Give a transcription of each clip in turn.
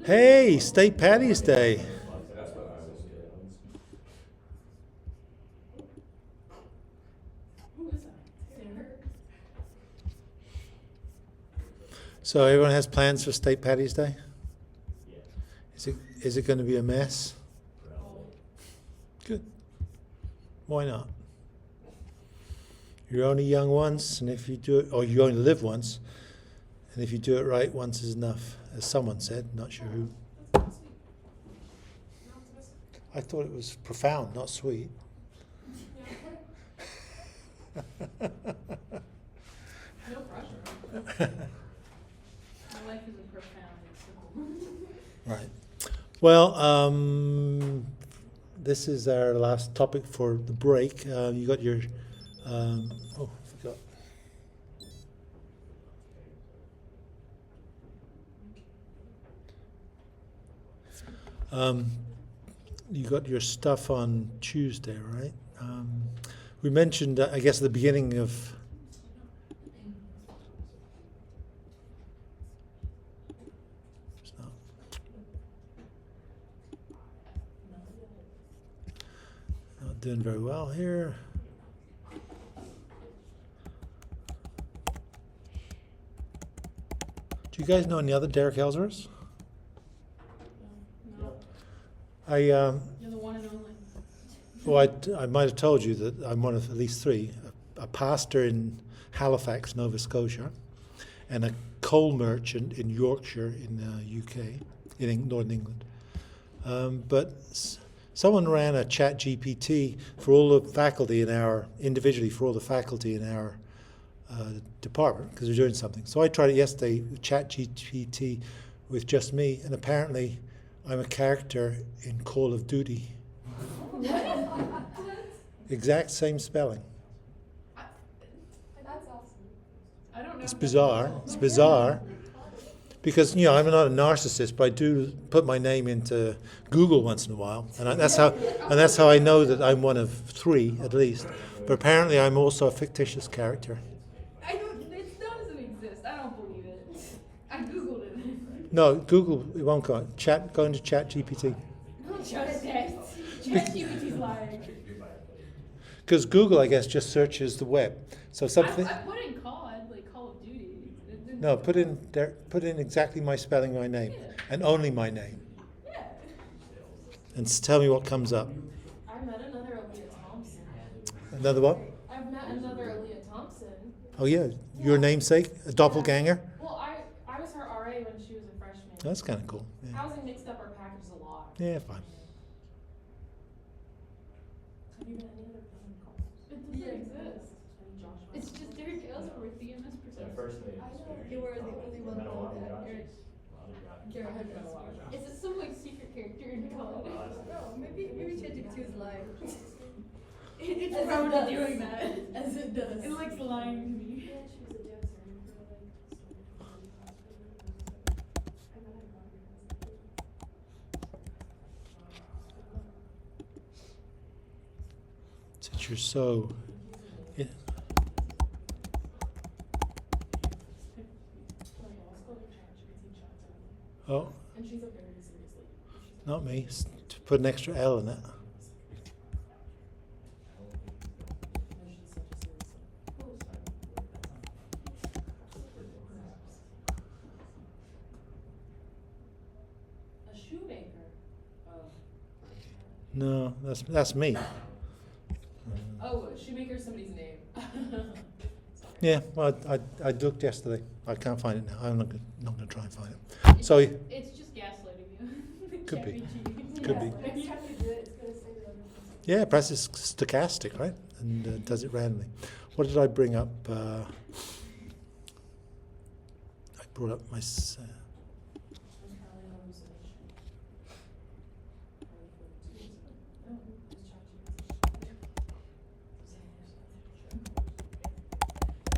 Hey, St. Patty's Day. So everyone has plans for St. Patty's Day? Is it going to be a mess? Good. Why not? You're only young once, and if you do it, or you only live once, and if you do it right, once is enough, as someone said, not sure who. I thought it was profound, not sweet. No pressure. My life isn't profound, it's simple. Right. Well, this is our last topic for the break. You got your. Oh, I forgot. You got your stuff on Tuesday, right? We mentioned, I guess, at the beginning of. It's not doing very well here. Do you guys know any other Derek Ellsworths? No. You're the one and only. Well, I might have told you that I'm one of at least three: a pastor in Halifax, Nova Scotia, and a coal merchant in Yorkshire, in the UK, in Northern England. But someone ran a chat GPT for all the faculty in our, individually for all the faculty in our department, because we're doing something. So I tried it yesterday, chat GPT with just me, and apparently I'm a character in Call of Duty. Exact same spelling. That's awesome. I don't know. It's bizarre. It's bizarre. Because, you know, I'm not a narcissist, but I do put my name into Google once in a while. That's how I know that I'm one of three, at least. But apparently I'm also a fictitious character. It doesn't exist. I don't believe it. I Googled it. No, Google, it won't go. Go into Chat GPT. Don't trust it. ChatGPT's lying. Because Google, I guess, just searches the web. So something. I put in COD, like Call of Duty. No, put in exactly my spelling, my name, and only my name, Yeah. and tell me what comes up. I met another Aaliyah Thompson. Another what? I've met another Aaliyah Thompson. Oh yeah, your namesake, a doppelganger. Well, I was her RA when she was a freshman. That's kind of cool. Yeah. Housing mixed up our packages a lot. Yeah, fine. Have you met any other family calls? It doesn't exist. Joshua. It's just Derek Ellsworth with the MS percent. First name. I know you were the only one on that. Garrett had met a lot of Josh. Is it some like secret character in college? No, maybe ChatGPT is lying. It's As it probably does. doing that. As it does. It likes lying to me. Since you're so. Yeah. Oh, And she's a very seriously. not me. To put an extra L in it. A shoemaker. Oh. No, that's me. Oh, a shoemaker is somebody's name. Yeah, well, I looked yesterday. I can't find it now. I'm not going to try and find it. So It's just gaslighting you. Could be. ChatGPT. Could be. Next time you do it, it's going to say the other person. yeah, perhaps it's stochastic, right? And does it randomly. What did I bring up? I brought up my.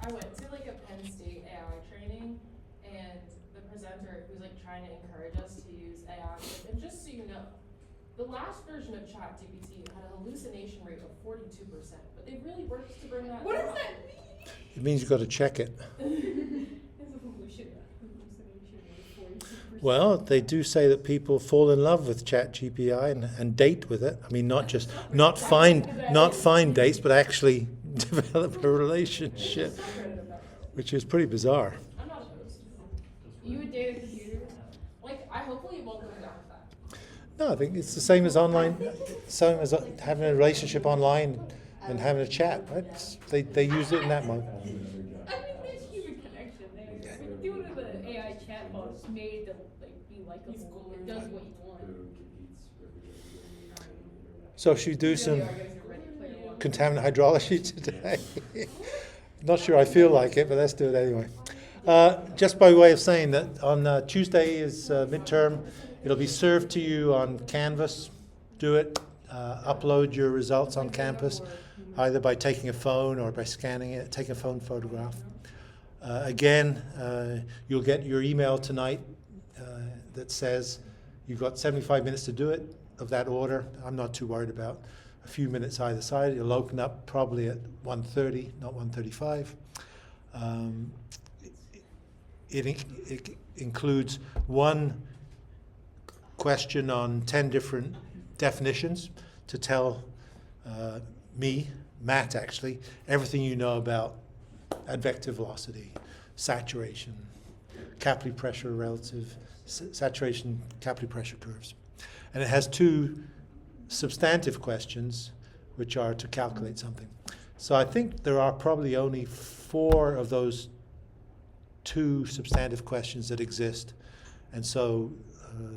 I went to like a Penn State AI training, and the presenter who's like trying to encourage us to use AI, and just so you know, the last version of ChatGPT had a hallucination rate of 42%, but they really worked to bring that What down. does that mean? It means you've got to check it. It's a hallucination rate of 42%. Well, they do say that people fall in love with ChatGPT and date with it. I mean, not find dates, but actually develop a relationship, which is pretty bizarre. I'm not opposed. You would date a computer? Like, hopefully it won't go down with that. No, I think it's the same as online, same as having a relationship online and having a chat, right? They use it in that mode. I mean, there's human connection there. But doing it with an AI chatbot is made to like be likable. It does what you want. So should we do some Really are gonna get Ready Player One. contaminant hydrology today? Not sure I feel like it, but let's do it anyway. Just by way of saying that on Tuesday is midterm. It'll be served to you on Canvas. Do it. Upload your results on campus, either by taking a phone or by scanning it. Take a phone photograph. Again, you'll get your email tonight that says you've got 75 minutes to do it, of that order. I'm not too worried about a few minutes either side. It'll open up probably at 1:30, not 1:35. It includes one question on 10 different definitions to tell Matt actually, everything you know about advective velocity, saturation, capillary pressure relative, saturation, capillary pressure curves. And it has two substantive questions, which are to calculate something. So I think there are probably only 4 of those 2 substantive questions that exist. And so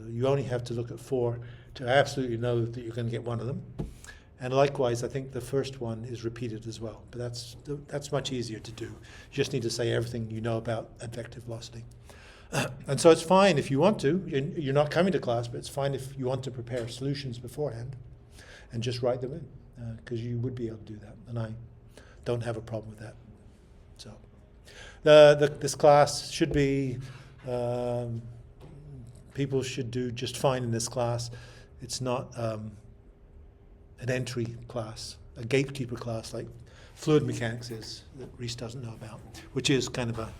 you only have to look at 4 to absolutely know that you're going to get one of them. And likewise, I think the first one is repeated as well. But that's much easier to do. You just need to say everything you know about advective velocity. And so it's fine if you want to. You're not coming to class, but it's fine if you want to prepare solutions beforehand and just write them in, because you would be able to do that. And I don't have a problem with that. So this class should be, people should do just fine in this class. It's not an entry class, a gatekeeper class like fluid mechanics is, that Reese doesn't know about, which is kind of a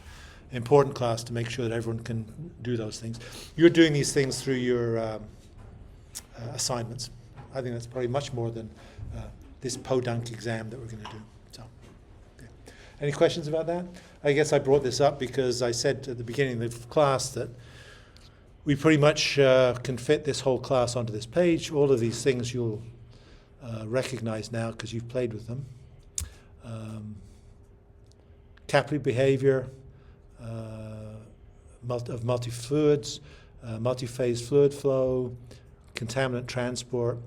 important class to make sure that everyone can do those things. You're doing these things through your assignments. I think that's probably much more than this podunk exam that we're going to do. So, okay. Any questions about that? I guess I brought this up because I said at the beginning of the class that we pretty much can fit this whole class onto this page. All of these things you'll recognize now because you've played with them. Capillary behavior of multi-fluids, multi-phase fluid flow, contaminant transport,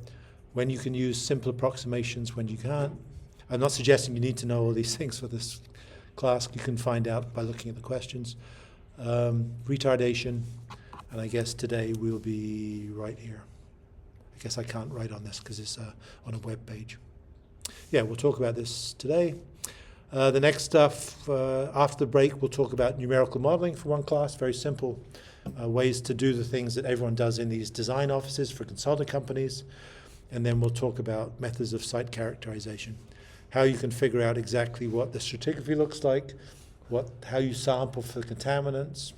when you can use simple approximations, when you can't. I'm not suggesting you need to know all these things for this class. You can find out by looking at the questions. Retardation, and I guess today we'll be right here. I guess I can't write on this because it's on a web page. Yeah, we'll talk about this today. The next stuff, after the break, we'll talk about numerical modeling for one class, very simple ways to do the things that everyone does in these design offices for consulting companies. And then we'll talk about methods of site characterization, how you can figure out exactly what the stratigraphy looks like, how you sample for contaminants,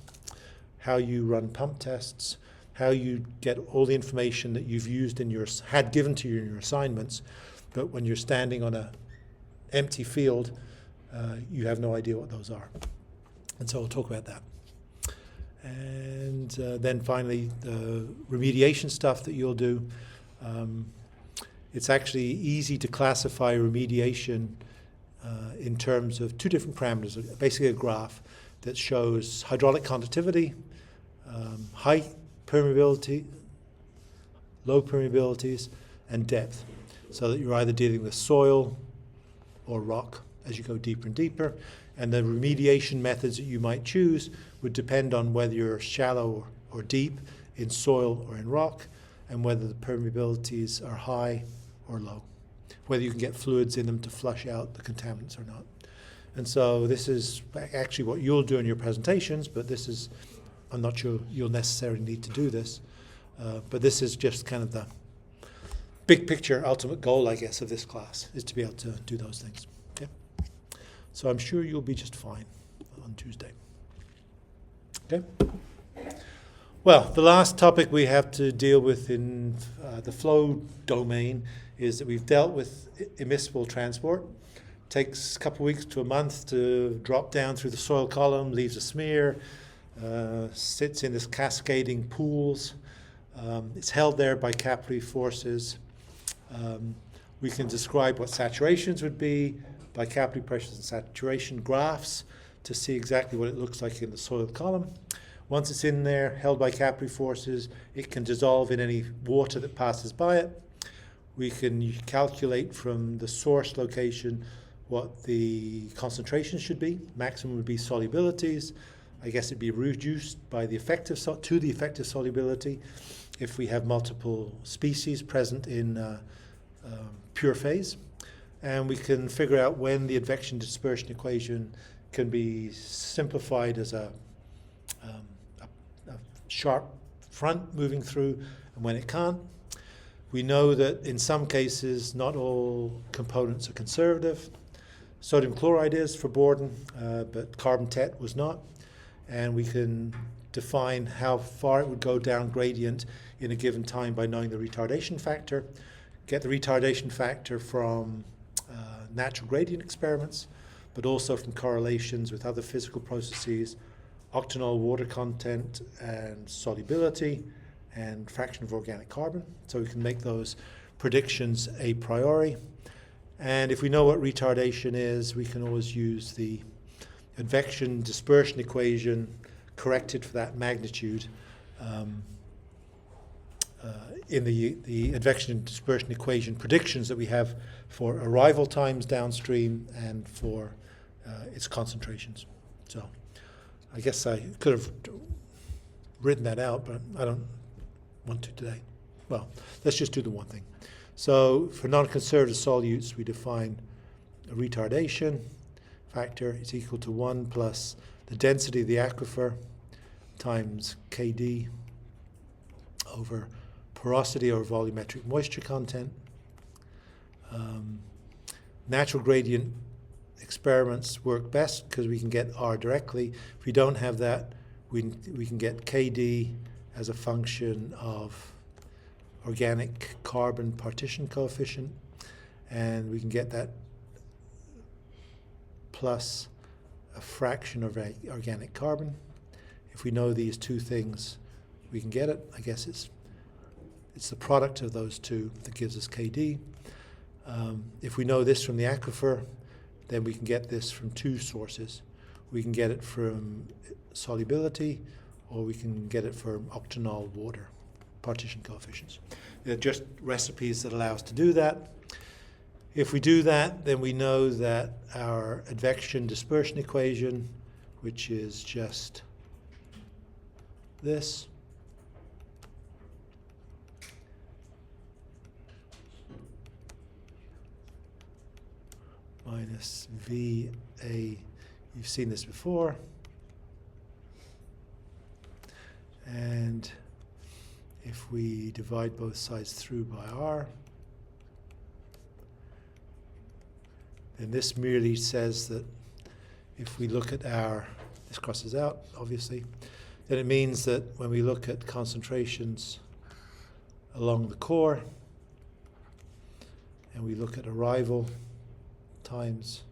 how you run pump tests, how you get all the information that you've used had given to you in your assignments, but when you're standing on an empty field, you have no idea what those are. And so we'll talk about that. And then finally, the remediation stuff that you'll do. It's actually easy to classify remediation in terms of 2 different parameters, basically a graph that shows hydraulic conductivity, high permeability, low permeabilities, and depth, so that you're either dealing with soil or rock as you go deeper and deeper. And the remediation methods that you might choose would depend on whether you're shallow or deep in soil or in rock, and whether the permeabilities are high or low, whether you can get fluids in them to flush out the contaminants or not. And so this is actually what you'll do in your presentations, but this is, I'm not sure you'll necessarily need to do this, but this is just kind of the big picture ultimate goal, I guess, of this class, is to be able to do those things. Okay? So I'm sure you'll be just fine on Tuesday. Okay? Well, Well, the last topic we have to deal with in the flow domain is that we've dealt with immiscible transport. Takes a couple of weeks to a month to drop down through the soil column, leaves a smear, sits in this cascading pools. It's held there by capillary forces. We can describe what saturations would be by capillary pressures and saturation graphs to see exactly what it looks like in the soil column. Once it's in there, held by capillary forces, it can dissolve in any water that passes by it. We can calculate from the source location what the concentration should be. Maximum would be solubilities. I guess it'd be reduced by the effective to the effective solubility if we have multiple species present in pure phase. And we can figure out when the advection dispersion equation can be simplified as a sharp front moving through, and when it can't. We know that in some cases not all components are conservative. Sodium chloride is for Borden, but carbon tet was not. And we can define how far it would go down gradient in a given time by knowing the retardation factor. Get the retardation factor from natural gradient experiments, but also from correlations with other physical processes, octanol water content and solubility and fraction of organic carbon. So we can make those predictions a priori. And if we know what retardation is, we can always use the advection dispersion equation corrected for that magnitude in the advection dispersion equation predictions that we have for arrival times downstream and for its concentrations. So I guess I could have written that out, but I don't want to today. Well, let's just do the one thing. So for non-conservative solutes, we define a retardation factor is equal to 1 plus the density of the aquifer times Kd over porosity or volumetric moisture content. Natural gradient experiments work best because we can get R directly. If we don't have that, we can get Kd as a function of organic carbon partition coefficient, and we can get that plus a fraction of organic carbon. If we know these two things, we can get it. I guess it's the product of those two that gives us Kd. If we know this from the aquifer, then we can get this from two sources. We can get it from solubility, or we can get it from octanol water partition coefficients. They're just recipes that allow us to do that. If we do that, then we know that our advection dispersion equation, which is just this, minus VA, you've seen this before, and if we divide both sides through by R, then this merely says that if we look at this crosses out, obviously, then it means that when we look at concentrations along the core, and we look at arrival times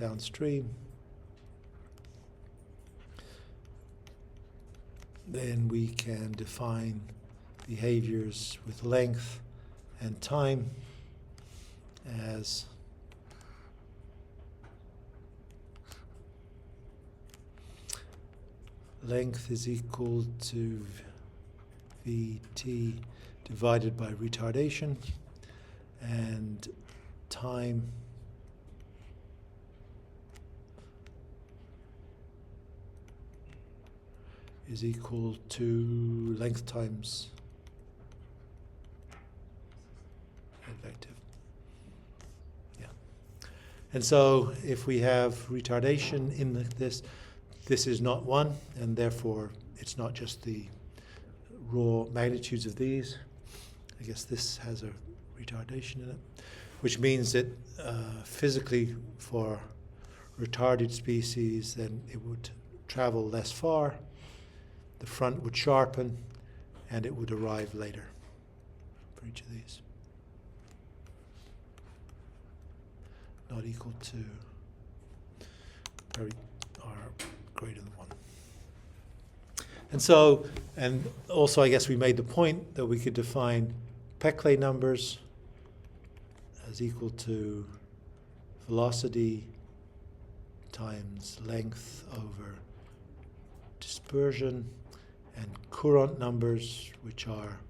downstream, then we can define behaviors with length and time as length is equal to Vt divided by retardation, and time is equal to length times advective. Yeah. And so if we have retardation in this is not 1, and therefore it's not just the raw magnitudes of these. I guess this has a retardation in it, which means that physically for retarded species, then it would travel less far. the front would sharpen, and it would arrive later for each of these. Not equal to or greater than 1. And so, and also I guess we made the point that we could define Peclet numbers as equal to velocity times length over dispersion, and Courant numbers, which are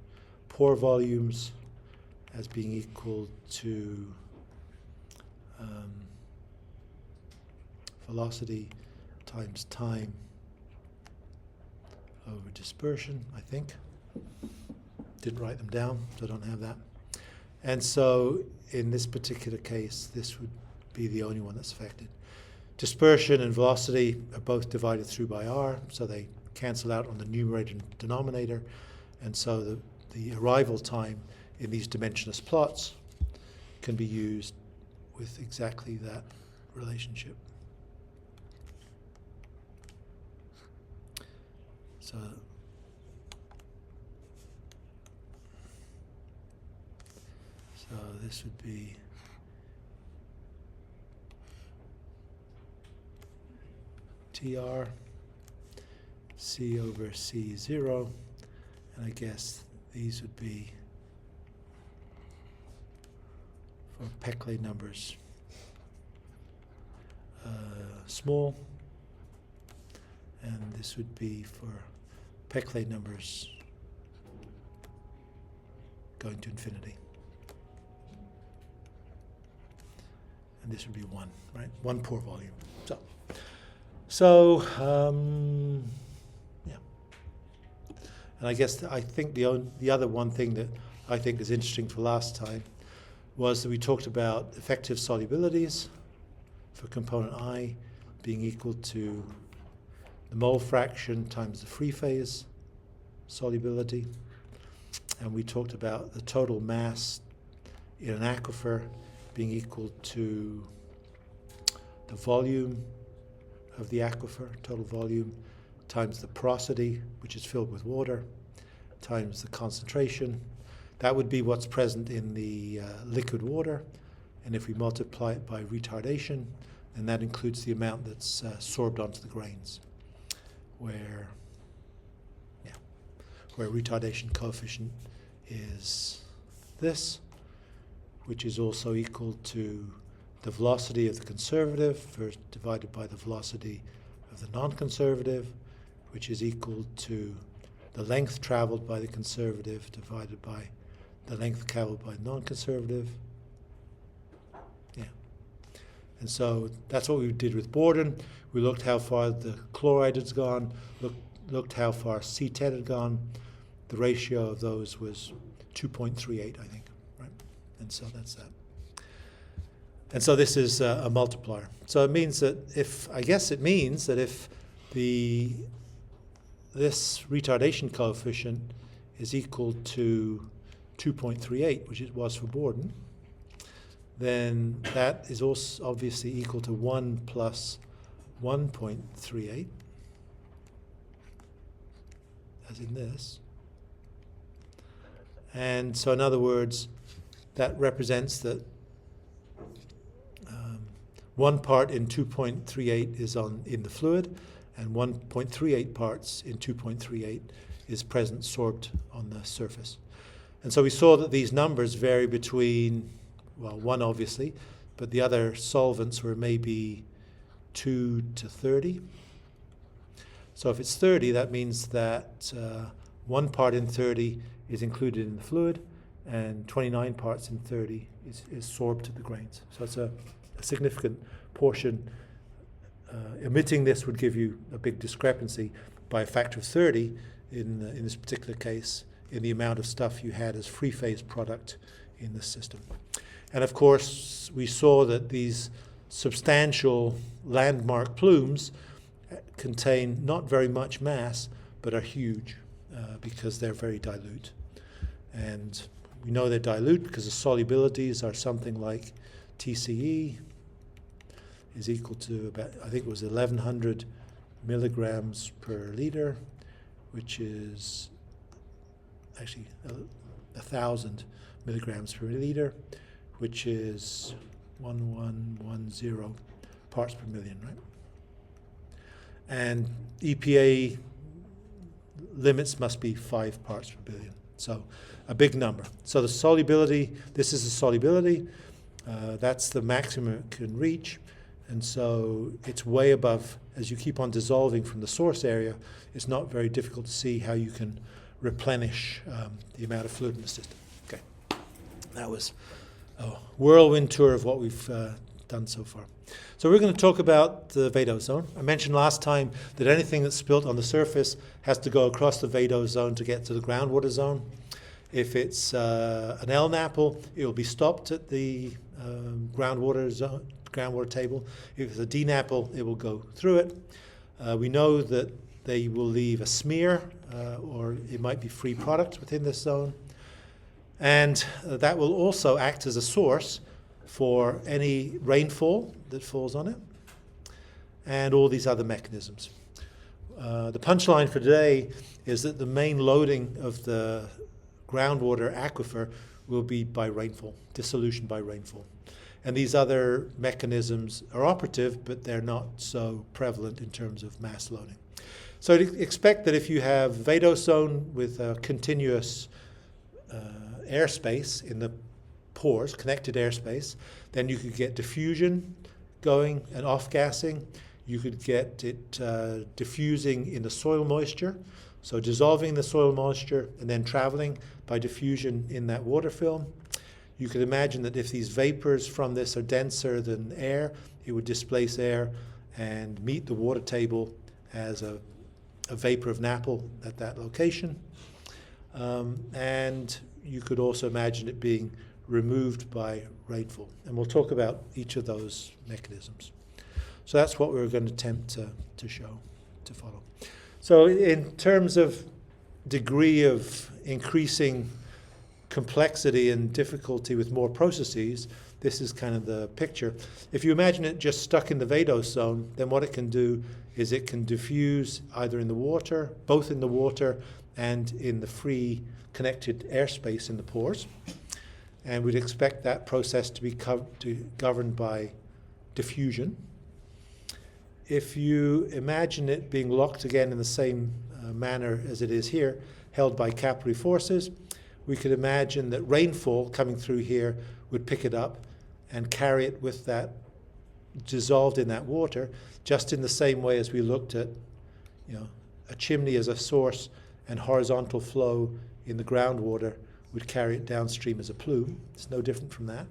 pore volumes, as being equal to velocity times time over dispersion, I think. Didn't write them down, so I don't have that. And so in this particular case, this would be the only one that's affected. Dispersion and velocity are both divided through by r, so they cancel out on the numerator and denominator. And so the arrival time in these dimensionless plots can be used with exactly that relationship. So this would be TR C over C0, and I guess these would be for Peclet numbers small, and this would be for Peclet numbers going to infinity. And this would be 1, right? 1 pore volume. So yeah. And I guess I think the other one thing that I think is interesting for last time was that we talked about effective solubilities for component I being equal to the mole fraction times the free phase solubility. And we talked about the total mass in an aquifer being equal to the volume of the aquifer, total volume, times the porosity, which is filled with water, times the concentration. That would be what's present in the liquid water. And if we multiply it by retardation, then that includes the amount that's sorbed onto the grains, where retardation coefficient is this, which is also equal to the velocity of the conservative divided by the velocity of the non-conservative, which is equal to the length traveled by the conservative divided by the length traveled by the non-conservative. Yeah. And so that's what we did with Borden. We looked how far the chloride had gone, looked how far C10 had gone. The ratio of those was 2.38, I think, right? And so that's that. And so this is a multiplier. So it means that if this retardation coefficient is equal to 2.38, which it was for Borden, then that is also obviously equal to 1 plus 1.38, as in this. And so in other words, that represents that 1 part in 2.38 is in the fluid, and 1.38 parts in 2.38 is present sorbed on the surface. And so we saw that these numbers vary between, well, 1 obviously, but the other solvents were maybe 2 to 30. So if it's 30, that means that 1 part in 30 is included in the fluid, and 29 parts in 30 is sorbed to the grains. So it's a significant portion. Omitting this would give you a big discrepancy by a factor of 30 in this particular case in the amount of stuff you had as free phase product in the system. And of course, we saw that these substantial landmark plumes contain not very much mass, but are huge because they're very dilute. And we know they're dilute because the solubilities are something like TCE is equal to about, I think it was 1,100 milligrams per liter, which is actually 1,000 milligrams per liter, which is 1110 parts per million, right? And EPA limits must be 5 parts per billion. So a big number. So the solubility, this is the solubility. That's the maximum it can reach. And so it's way above, as you keep on dissolving from the source area, it's not very difficult to see how you can replenish the amount of fluid in the system. Okay, that was a whirlwind tour of what we've done so far. So we're going to talk about the vadose zone. I mentioned last time that anything that's spilt on the surface has to go across the vadose zone to get to the groundwater zone. If it's an LNAPL, it will be stopped at the groundwater zone, groundwater table. If it's a DNAPL, it will go through it. We know that they will leave a smear, or it might be free products within this zone. And that will also act as a source for any rainfall that falls on it, and all these other mechanisms. The punchline for today is that the main loading of the groundwater aquifer will be by rainfall, dissolution by rainfall. And these other mechanisms are operative, but they're not so prevalent in terms of mass loading. So expect that if you have vadose zone with a continuous airspace in the pores, connected airspace, then you could get diffusion going and off-gassing. You could get it diffusing in the soil moisture, so dissolving the soil moisture and then traveling by diffusion in that water film. You could imagine that if these vapors from this are denser than air, it would displace air and meet the water table as a vapor of NAPL at that location. And you could also imagine it being removed by rainfall. And we'll talk about each of those mechanisms. So that's what we're going to attempt to show, to follow. So in terms of degree of increasing complexity and difficulty with more processes, this is kind of the picture. If you imagine it just stuck in the vadose zone, then what it can do is it can diffuse either in the water, both in the water and in the free connected airspace in the pores. And we'd expect that process to be governed by diffusion. If you imagine it being locked again in the same manner as it is here, held by capillary forces, we could imagine that rainfall coming through here would pick it up and carry it with that dissolved in that water, just in the same way as we looked at, a chimney as a source and horizontal flow in the groundwater would carry it downstream as a plume. It's no different from that,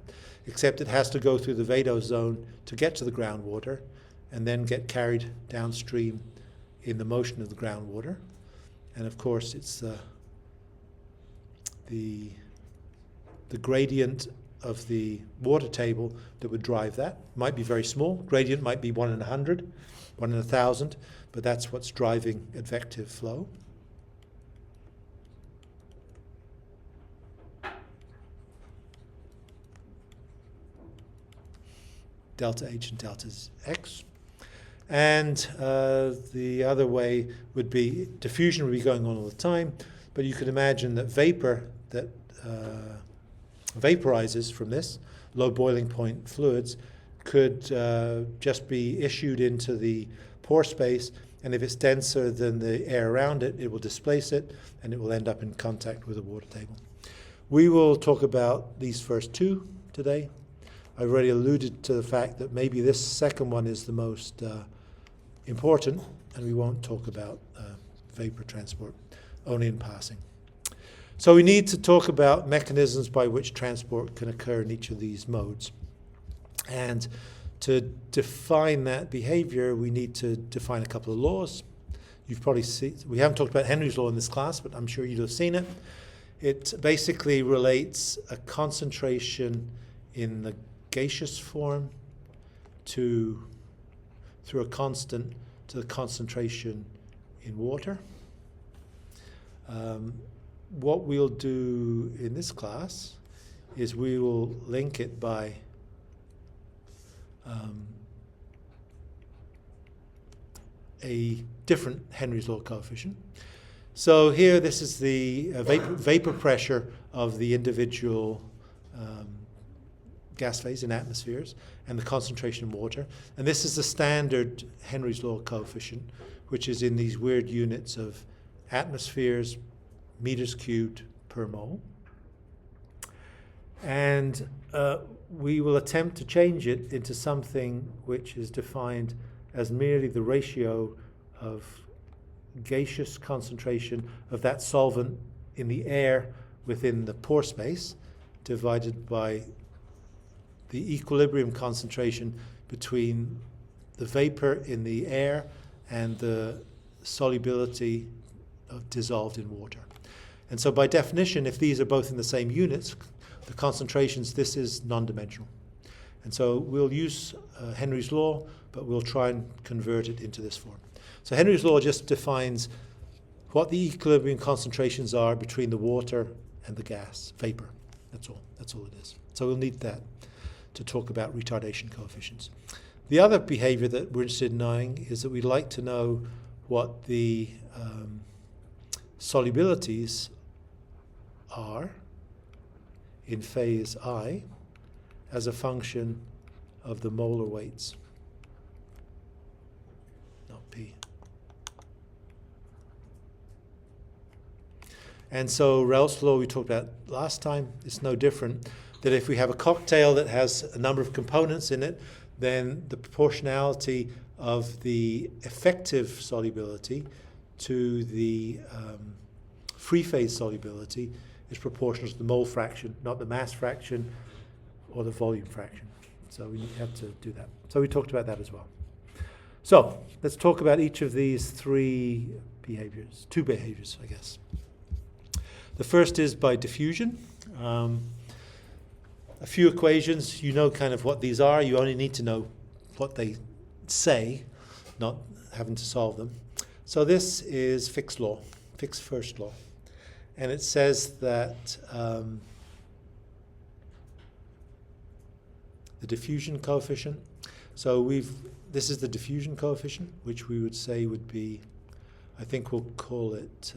except it has to go through the vadose zone to get to the groundwater and then get carried downstream in the motion of the groundwater. And of course, it's the gradient of the water table that would drive that. Might be very small. Gradient might be 1 in 100, 1 in 1,000, but that's what's driving advective flow. Delta H and delta X. And the other way would be diffusion would be going on all the time, but you could imagine that vapor that vaporizes from this, low boiling point fluids, could just be issued into the pore space, and if it's denser than the air around it, it will displace it, and it will end up in contact with the water table. We will talk about these first two today. I've already alluded to the fact that maybe this second one is the most important, and we won't talk about vapor transport, only in passing. So we need to talk about mechanisms by which transport can occur in each of these modes. And to define that behavior, we need to define a couple of laws. You've probably seen, we haven't talked about Henry's law in this class, but I'm sure you'll have seen it. It basically relates a concentration in the gaseous form through a constant to the concentration in water. What we'll do in this class is we will link it by a different Henry's law coefficient. So here, this is the vapor pressure of the individual gas phase in atmospheres and the concentration in water. And this is the standard Henry's law coefficient, which is in these weird units of atmospheres, meters cubed per mole. And we will attempt to change it into something which is defined as merely the ratio of gaseous concentration of that solvent in the air within the pore space divided by the equilibrium concentration between the vapor in the air and the solubility dissolved in water. And so by definition, if these are both in the same units, the concentrations, this is non-dimensional. And so we'll use Henry's law, but we'll try and convert it into this form. So Henry's law just defines what the equilibrium concentrations are between the water and the gas, vapor. That's all. That's all it is. So we'll need that to talk about retardation coefficients. The other behavior that we're interested in knowing is that we'd like to know what the solubilities are in phase I as a function of the molar weights, not P. And so Raoult's law we talked about last time is no different, that if we have a cocktail that has a number of components in it, then the proportionality of the effective solubility to the free phase solubility is proportional to the mole fraction, not the mass fraction or the volume fraction. So we have to do that. So we talked about that as well. So let's talk about each of these three behaviors, two behaviors, I guess. The first is by diffusion. A few equations, you know kind of what these are. You only need to know what they say, not having to solve them. So this is Fick's law, Fick's first law. And it says that the diffusion coefficient, so this is the diffusion coefficient, which we would say would be, I think we'll call it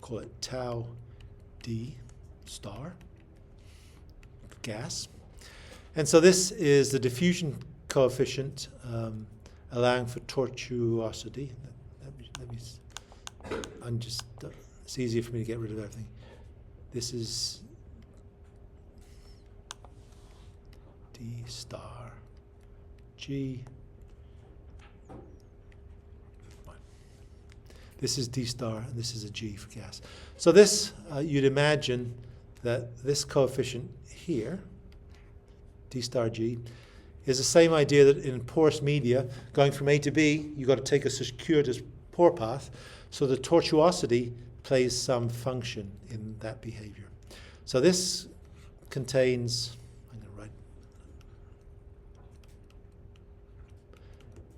call it tau d star, gas. And so this is the diffusion coefficient allowing for tortuosity. It's easier for me to get rid of everything. This is d star g. This is d star, and this is a g for gas. So this, you'd imagine that this coefficient here, d star g, is the same idea that in porous media, going from A to B, you've got to take a circuitous pore path, so the tortuosity plays some function in that behavior. So this contains, I'm going to write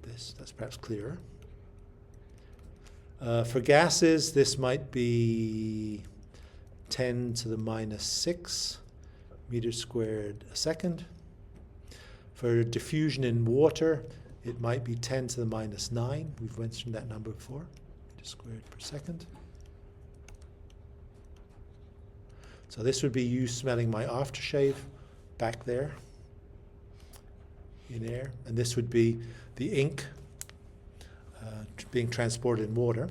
this, that's perhaps clearer. For gases, this might be 10 to the minus 6 meters squared a second. For diffusion in water, it might be 10 to the minus 9. We've mentioned that number before, meters squared per second. So this would be you smelling my aftershave back there in air. And this would be the ink being transported in water.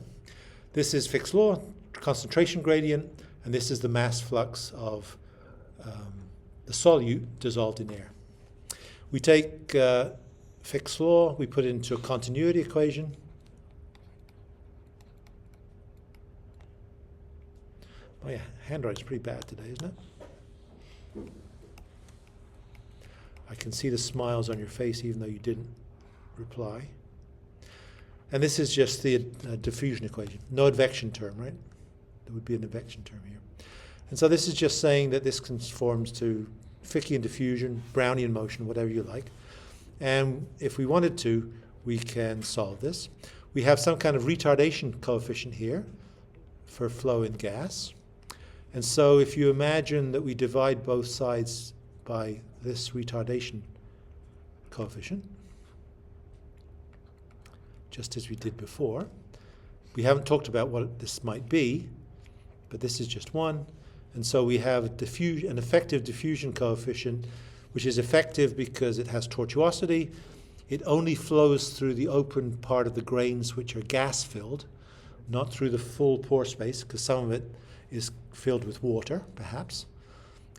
This is Fick's law, concentration gradient, and this is the mass flux of the solute dissolved in air. We take Fick's law, we put it into a continuity equation. Oh yeah, handwriting's pretty bad today, isn't it? I can see the smiles on your face even though you didn't reply. And this is just the diffusion equation. No advection term, right? There would be an advection term here. And so this is just saying that this conforms to Fickian diffusion, Brownian motion, whatever you like. And if we wanted to, we can solve this. We have some kind of retardation coefficient here for flow in gas. And so if you imagine that we divide both sides by this retardation coefficient, just as we did before. We haven't talked about what this might be, but this is just 1. And so we have an effective diffusion coefficient, which is effective because it has tortuosity. It only flows through the open part of the grains which are gas-filled, not through the full pore space, because some of it is filled with water, perhaps.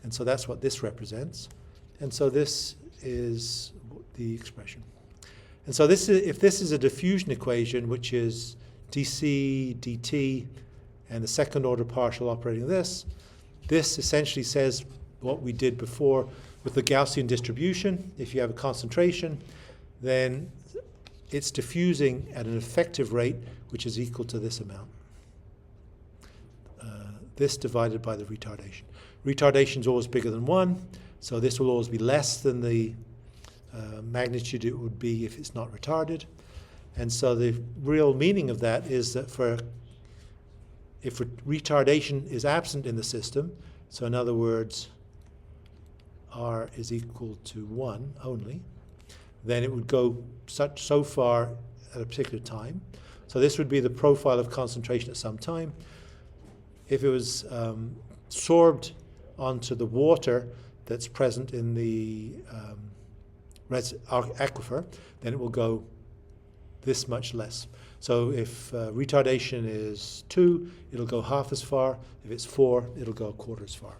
And so that's what this represents. And so this is the expression. And so if this is a diffusion equation, which is dc dt and the second order partial operating this essentially says what we did before with the Gaussian distribution. If you have a concentration, then it's diffusing at an effective rate which is equal to this amount. This divided by the retardation. Retardation is always bigger than 1, so this will always be less than the magnitude it would be if it's not retarded. And so the real meaning of that is that if retardation is absent in the system, so in other words, R is equal to 1 only, then it would go so far at a particular time. So this would be the profile of concentration at some time. If it was sorbed onto the water that's present in the aquifer, then it will go this much less. So if retardation is 2, it'll go half as far. If it's 4, it'll go a quarter as far.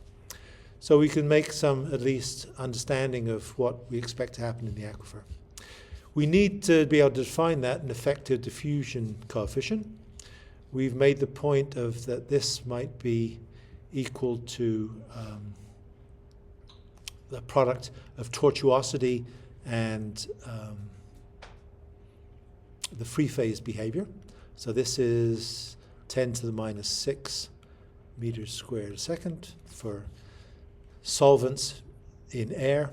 So we can make some, at least, understanding of what we expect to happen in the aquifer. We need to be able to define that an effective diffusion coefficient. We've made the point of that this might be equal to the product of tortuosity and the free phase behavior. So this is 10 to the minus 6 meters squared a second for solvents in air.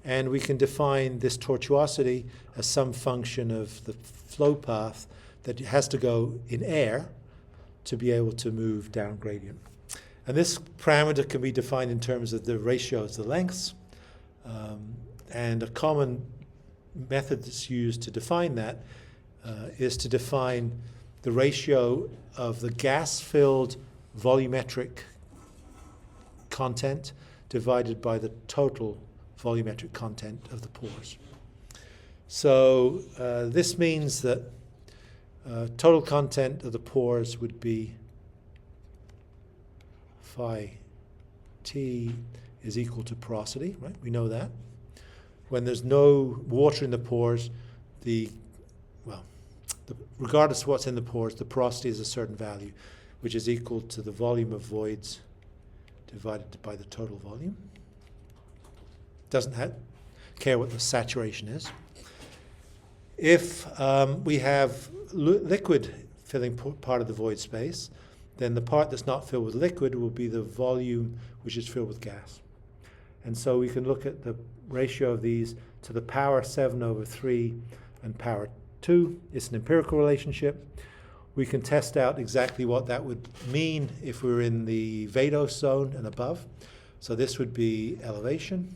And we can define this tortuosity as some function of the flow path that has to go in air to be able to move down gradient. And this parameter can be defined in terms of the ratio of the lengths. And a common method that's used to define that is to define the ratio of the gas-filled volumetric content divided by the total volumetric content of the pores. So this means that total content of the pores would be phi t is equal to porosity, right? We know that. When there's no water in the pores, regardless of what's in the pores, the porosity is a certain value, which is equal to the volume of voids divided by the total volume. Doesn't care what the saturation is. If we have liquid filling part of the void space, then the part that's not filled with liquid will be the volume which is filled with gas. And so we can look at the ratio of these to the power 7/3 and power 2. It's an empirical relationship. We can test out exactly what that would mean if we were in the vadose zone and above. So this would be elevation.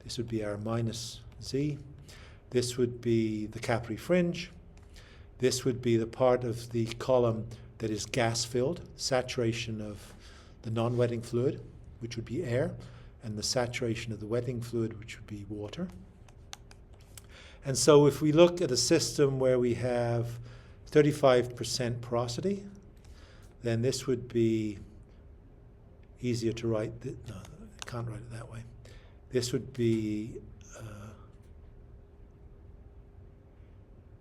This would be our minus z. This would be the capillary fringe. This would be the part of the column that is gas-filled, saturation of the non-wetting fluid, which would be air, and the saturation of the wetting fluid, which would be water. And so if we look at a system where we have 35% porosity, then this would be easier to write. No, I can't write it that way. This would be,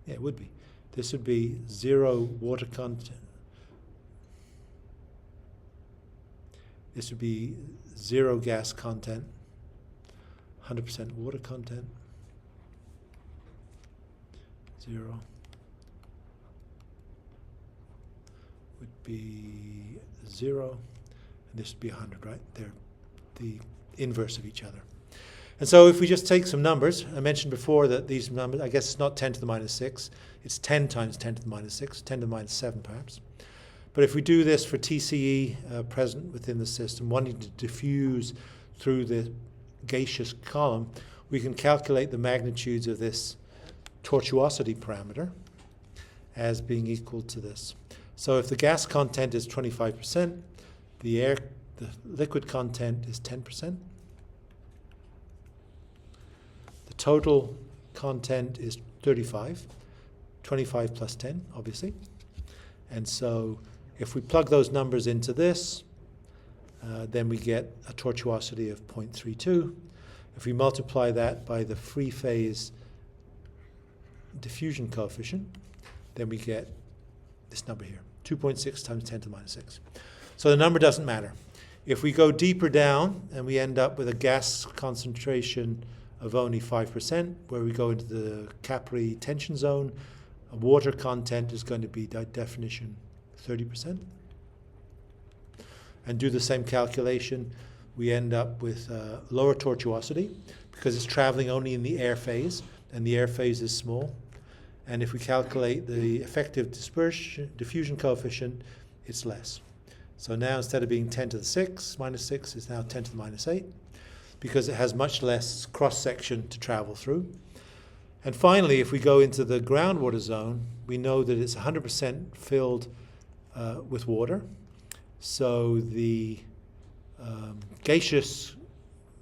yeah, it would be. This would be 0 water content. This would be 0 gas content, 100% water content, 0 would be 0, and this would be 100, right? They're the inverse of each other. And so if we just take some numbers, I mentioned before that these numbers, I guess it's not 10 to the minus 6, it's 10 times 10 to the minus 6, 10 to the minus 7 perhaps. But if we do this for TCE present within the system, wanting to diffuse through the gaseous column, we can calculate the magnitudes of this tortuosity parameter as being equal to this. So if the gas content is 25%, the liquid content is 10%. The total content is 35, 25 plus 10, obviously. And so if we plug those numbers into this, then we get a tortuosity of 0.32. If we multiply that by the free phase diffusion coefficient, then we get this number here, 2.6 times 10 to the minus 6. So the number doesn't matter. If we go deeper down and we end up with a gas concentration of only 5%, where we go into the capillary tension zone, water content is going to be, by definition, 30%. And do the same calculation, we end up with lower tortuosity because it's traveling only in the air phase, and the air phase is small. And if we calculate the effective diffusion coefficient, it's less. So now instead of being 10 to the 6, minus 6, it's now 10 to the minus 8, because it has much less cross-section to travel through. And finally, if we go into the groundwater zone, we know that it's 100% filled with water. So the gaseous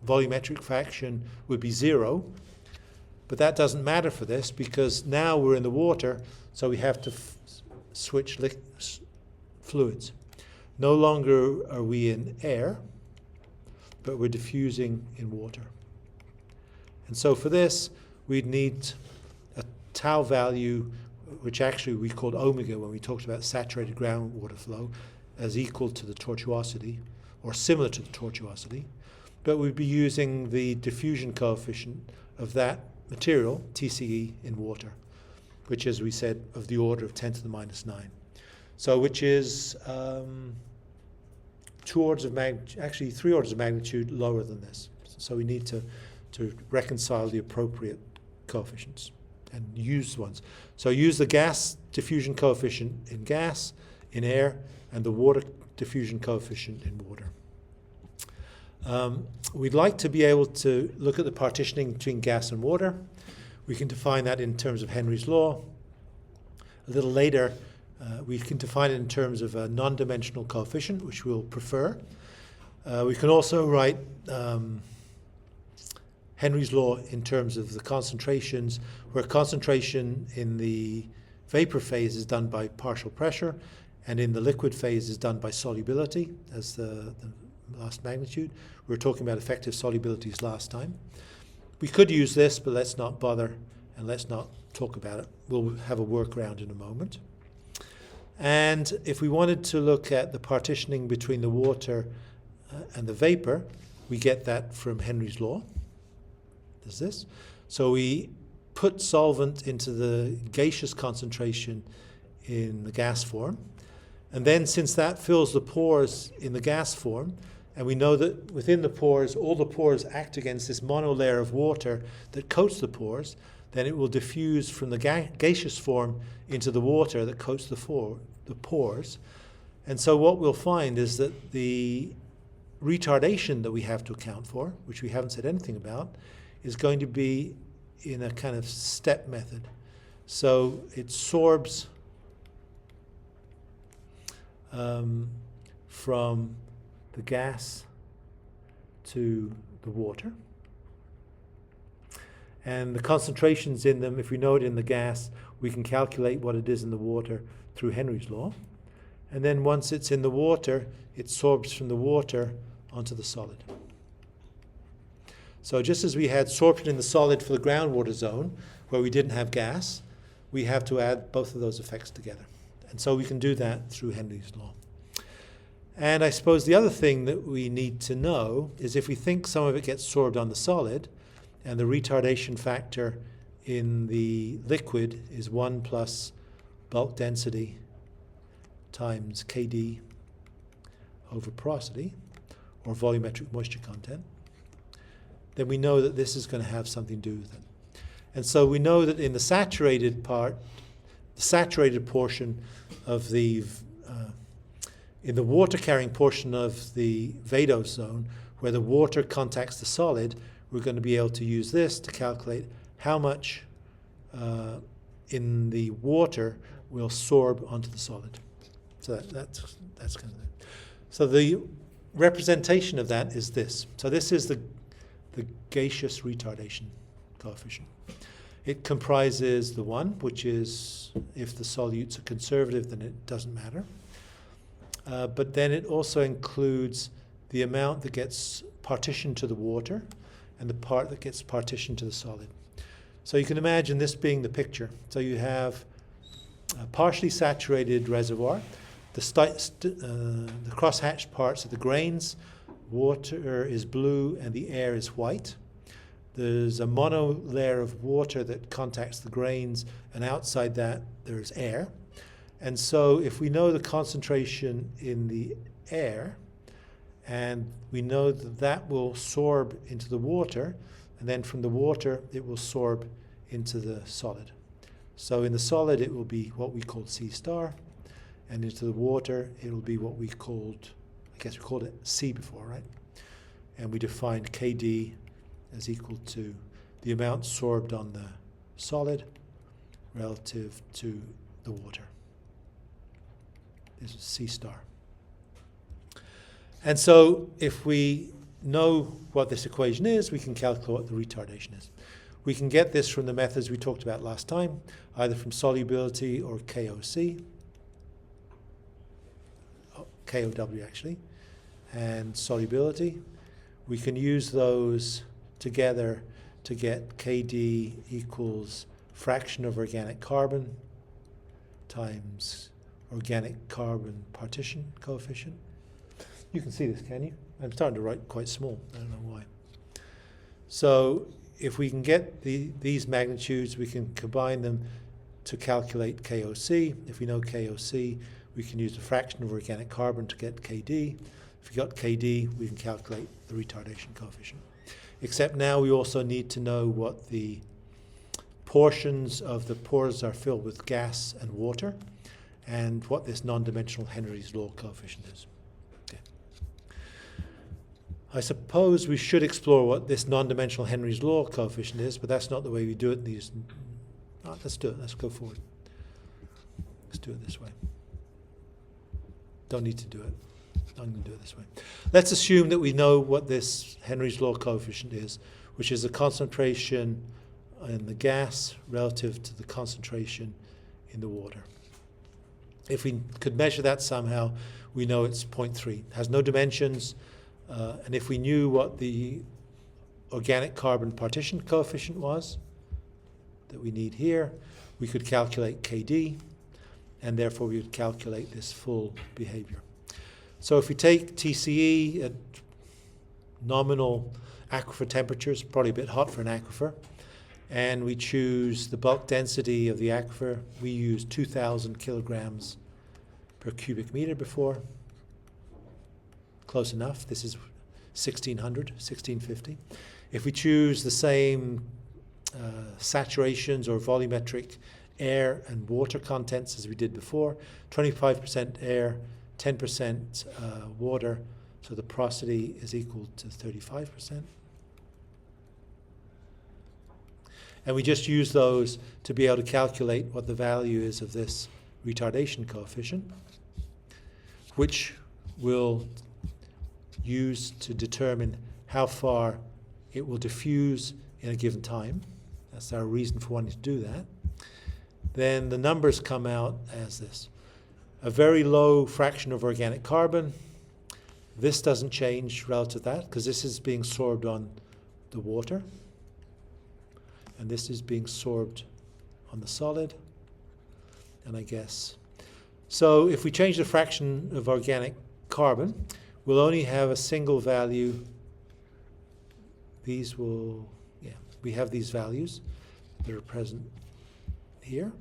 volumetric fraction would be 0, but that doesn't matter for this because now we're in the water, so we have to switch fluids. No longer are we in air, but we're diffusing in water. And so for this, we'd need a tau value, which actually we called omega when we talked about saturated groundwater flow, as equal to the tortuosity, or similar to the tortuosity, but we'd be using the diffusion coefficient of that material, TCE, in water, which, as we said, of the order of 10 to the minus 9. So which is 3 orders of magnitude lower than this. So we need to reconcile the appropriate coefficients and use ones. So use the gas diffusion coefficient in gas, in air, and the water diffusion coefficient in water. We'd like to be able to look at the partitioning between gas and water. We can define that in terms of Henry's law. A little later, we can define it in terms of a non-dimensional coefficient, which we'll prefer. We can also write Henry's law in terms of the concentrations, where concentration in the vapor phase is done by partial pressure, and in the liquid phase is done by solubility as the last magnitude. We were talking about effective solubilities last time. We could use this, but let's not bother and let's not talk about it. We'll have a workaround in a moment. And if we wanted to look at the partitioning between the water and the vapor, we get that from Henry's law. There's this. So we put solvent into the gaseous concentration in the gas form. And then since that fills the pores in the gas form, and we know that within the pores, all the pores act against this monolayer of water that coats the pores, then it will diffuse from the gaseous form into the water that coats the pores. And so what we'll find is that the retardation that we have to account for, which we haven't said anything about, is going to be in a kind of step method. So it sorbs from the gas to the water. And the concentrations in them, if we know it in the gas, we can calculate what it is in the water through Henry's law. And then once it's in the water, it sorbs from the water onto the solid. So just as we had sorption in the solid for the groundwater zone, where we didn't have gas, we have to add both of those effects together. And so we can do that through Henry's law. And I suppose the other thing that we need to know is if we think some of it gets sorbed on the solid, and the retardation factor in the liquid is 1 plus bulk density times Kd over porosity, or volumetric moisture content, then we know that this is going to have something to do with it. And so we know that in the saturated part, the saturated portion of the in the water-carrying portion of the vadose zone, where the water contacts the solid, we're going to be able to use this to calculate how much in the water will sorb onto the solid. So that's kind of it. So the representation of that is this. So this is the gaseous retardation coefficient. It comprises the 1, which is if the solutes are conservative, then it doesn't matter. But then it also includes the amount that gets partitioned to the water and the part that gets partitioned to the solid. So you can imagine this being the picture. So you have a partially saturated reservoir. The cross-hatched parts are the grains. Water is blue and the air is white. There's a mono layer of water that contacts the grains, and outside that there's air. And so if we know the concentration in the air, and we know that that will sorb into the water, and then from the water it will sorb into the solid. So in the solid it will be what we called C star, and into the water it will be what we called, I guess we called it C before, right? And we defined KD as equal to the amount sorbed on the solid relative to the water. This is C star. And so if we know what this equation is, we can calculate what the retardation is. We can get this from the methods we talked about last time, either from solubility or KOC, KOW actually, and solubility. We can use those together to get KD equals fraction of organic carbon times organic carbon partition coefficient. You can see this, can you? I'm starting to write quite small. I don't know why. So if we can get these magnitudes, we can combine them to calculate KOC. If we know KOC, we can use the fraction of organic carbon to get KD. If we got KD, we can calculate the retardation coefficient. Except now we also need to know what the portions of the pores are filled with gas and water, and what this non-dimensional Henry's law coefficient is. Okay. I suppose we should explore what this non-dimensional Henry's law coefficient is, but that's not the way we do it in these. Let's do it. Let's go forward. Let's do it this way. Don't need to do it. I'm going to do it this way. Let's assume that we know what this Henry's law coefficient is, which is the concentration in the gas relative to the concentration in the water. If we could measure that somehow, we know it's 0.3. It has no dimensions, and if we knew what the organic carbon partition coefficient was that we need here, we could calculate KD, and therefore we would calculate this full behavior. So if we take TCE at nominal aquifer temperatures, probably a bit hot for an aquifer, and we choose the bulk density of the aquifer, we use 2,000 kilograms per cubic meter before. Close enough. This is 1,600, 1,650. If we choose the same saturations or volumetric air and water contents as we did before, 25% air, 10% water, so the porosity is equal to 35%. And we just use those to be able to calculate what the value is of this retardation coefficient, which we'll use to determine how far it will diffuse in a given time. That's our reason for wanting to do that. Then the numbers come out as this. A very low fraction of organic carbon. This doesn't change relative to that because this is being sorbed on the water. And this is being sorbed on the solid. And I guess. So if we change the fraction of organic carbon, we'll only have a single value. These will, we have these values that are present here.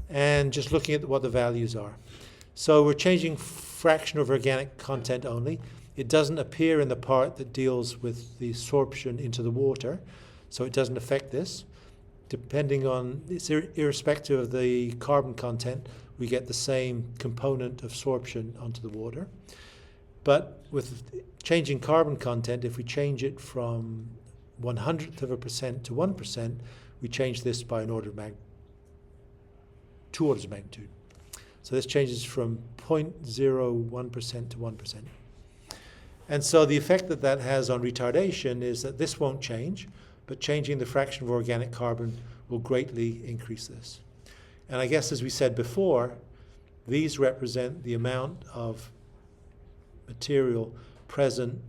And just looking at what the values are. So we're changing fraction of organic content only. It doesn't appear in the part that deals with the sorption into the water, so it doesn't affect this. Depending on, it's irrespective of the carbon content, we get the same component of sorption onto the water. But with changing carbon content, if we change it from 1/100% to 1%, we change this by an order of 2 orders of magnitude. So this changes from 0.01% to 1%. And so the effect that that has on retardation is that this won't change, but changing the fraction of organic carbon will greatly increase this. And I guess, as we said before, these represent the amount of material present.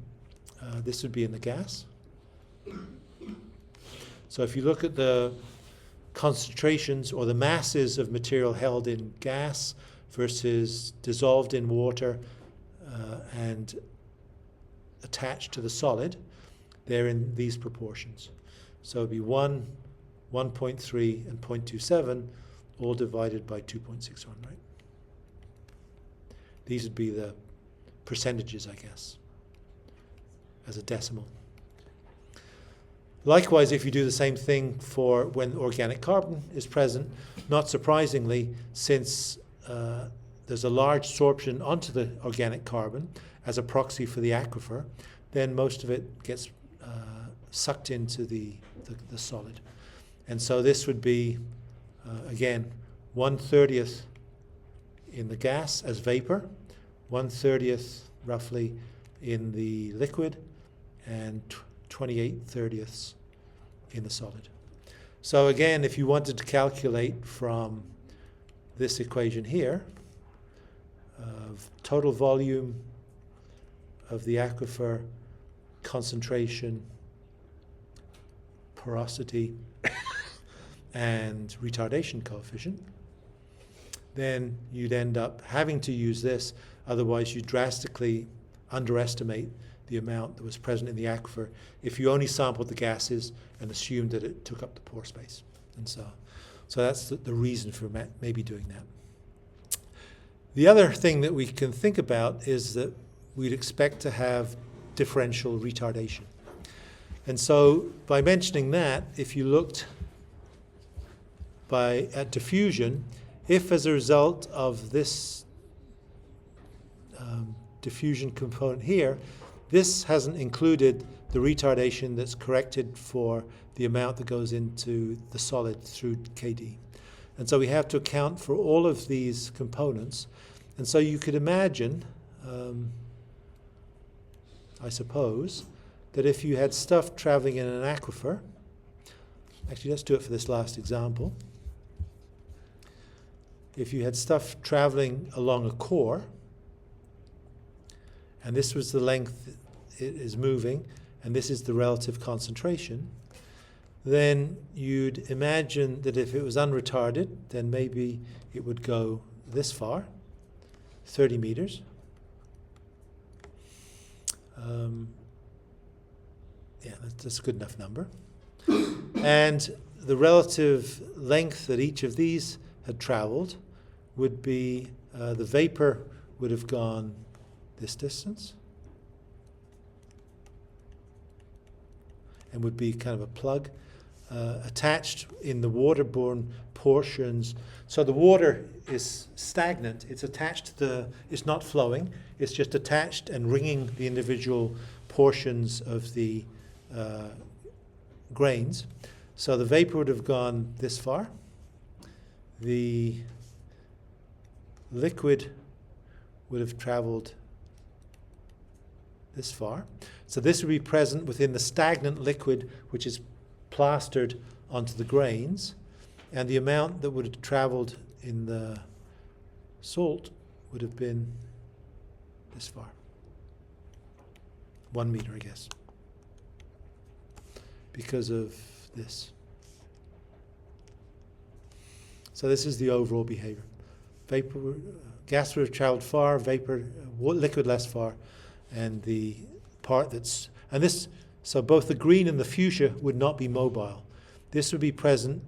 This would be in the gas. So if you look at the concentrations or the masses of material held in gas versus dissolved in water and attached to the solid, they're in these proportions. So it'd be 1, 1.3, and 0.27, all divided by 2.61, right? These would be the percentages, I guess, as a decimal. Likewise, if you do the same thing for when organic carbon is present, not surprisingly, since there's a large sorption onto the organic carbon as a proxy for the aquifer, then most of it gets sucked into the solid. And so this would be, again, 1/30th in the gas as vapor, 1/30th roughly in the liquid, and 28/30ths in the solid. So again, if you wanted to calculate from this equation here, of total volume of the aquifer, concentration, porosity, and retardation coefficient, then you'd end up having to use this, otherwise you drastically underestimate the amount that was present in the aquifer if you only sampled the gases and assumed that it took up the pore space. And so that's the reason for maybe doing that. The other thing that we can think about is that we'd expect to have differential retardation. And so by mentioning that, if you looked at diffusion, if as a result of this diffusion component here, this hasn't included the retardation that's corrected for the amount that goes into the solid through KD. And so we have to account for all of these components. And so you could imagine, I suppose, that if you had stuff traveling in an aquifer, actually let's do it for this last example. If you had stuff traveling along a core, and this was the length it is moving, and this is the relative concentration, then you'd imagine that if it was unretarded, then maybe it would go this far, 30 meters. Yeah, that's a good enough number. And the relative length that each of these had traveled would be, the vapor would have gone this distance and would be kind of a plug attached in the waterborne portions. So the water is stagnant. It's attached to it's not flowing. It's just attached and ringing the individual portions of the grains. So the vapor would have gone this far. The liquid would have traveled this far. So this would be present within the stagnant liquid, which is plastered onto the grains, and the amount that would have traveled in the salt would have been this far. 1 meter, I guess, because of this. So this is the overall behavior. Vapor, gas would have traveled far, vapor, liquid less far, and the part that's, and this, so both the green and the fuchsia would not be mobile. This would be present,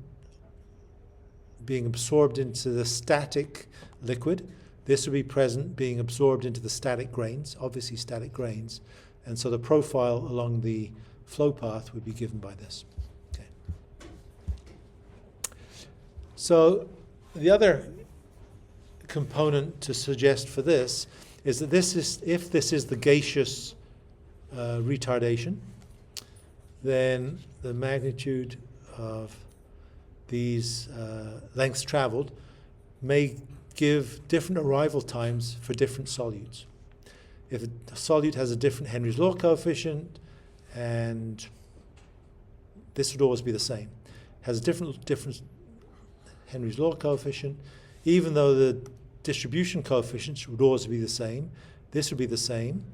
being absorbed into the static liquid. This would be present, being absorbed into the static grains, obviously static grains. And so the profile along the flow path would be given by this. Okay. So the other component to suggest for this is that this is, if this is the gaseous retardation, then the magnitude of these lengths traveled may give different arrival times for different solutes. If a solute has a different Henry's law coefficient, and this would always be the same, has a different Henry's law coefficient, even though the distribution coefficients would always be the same, this would be the same,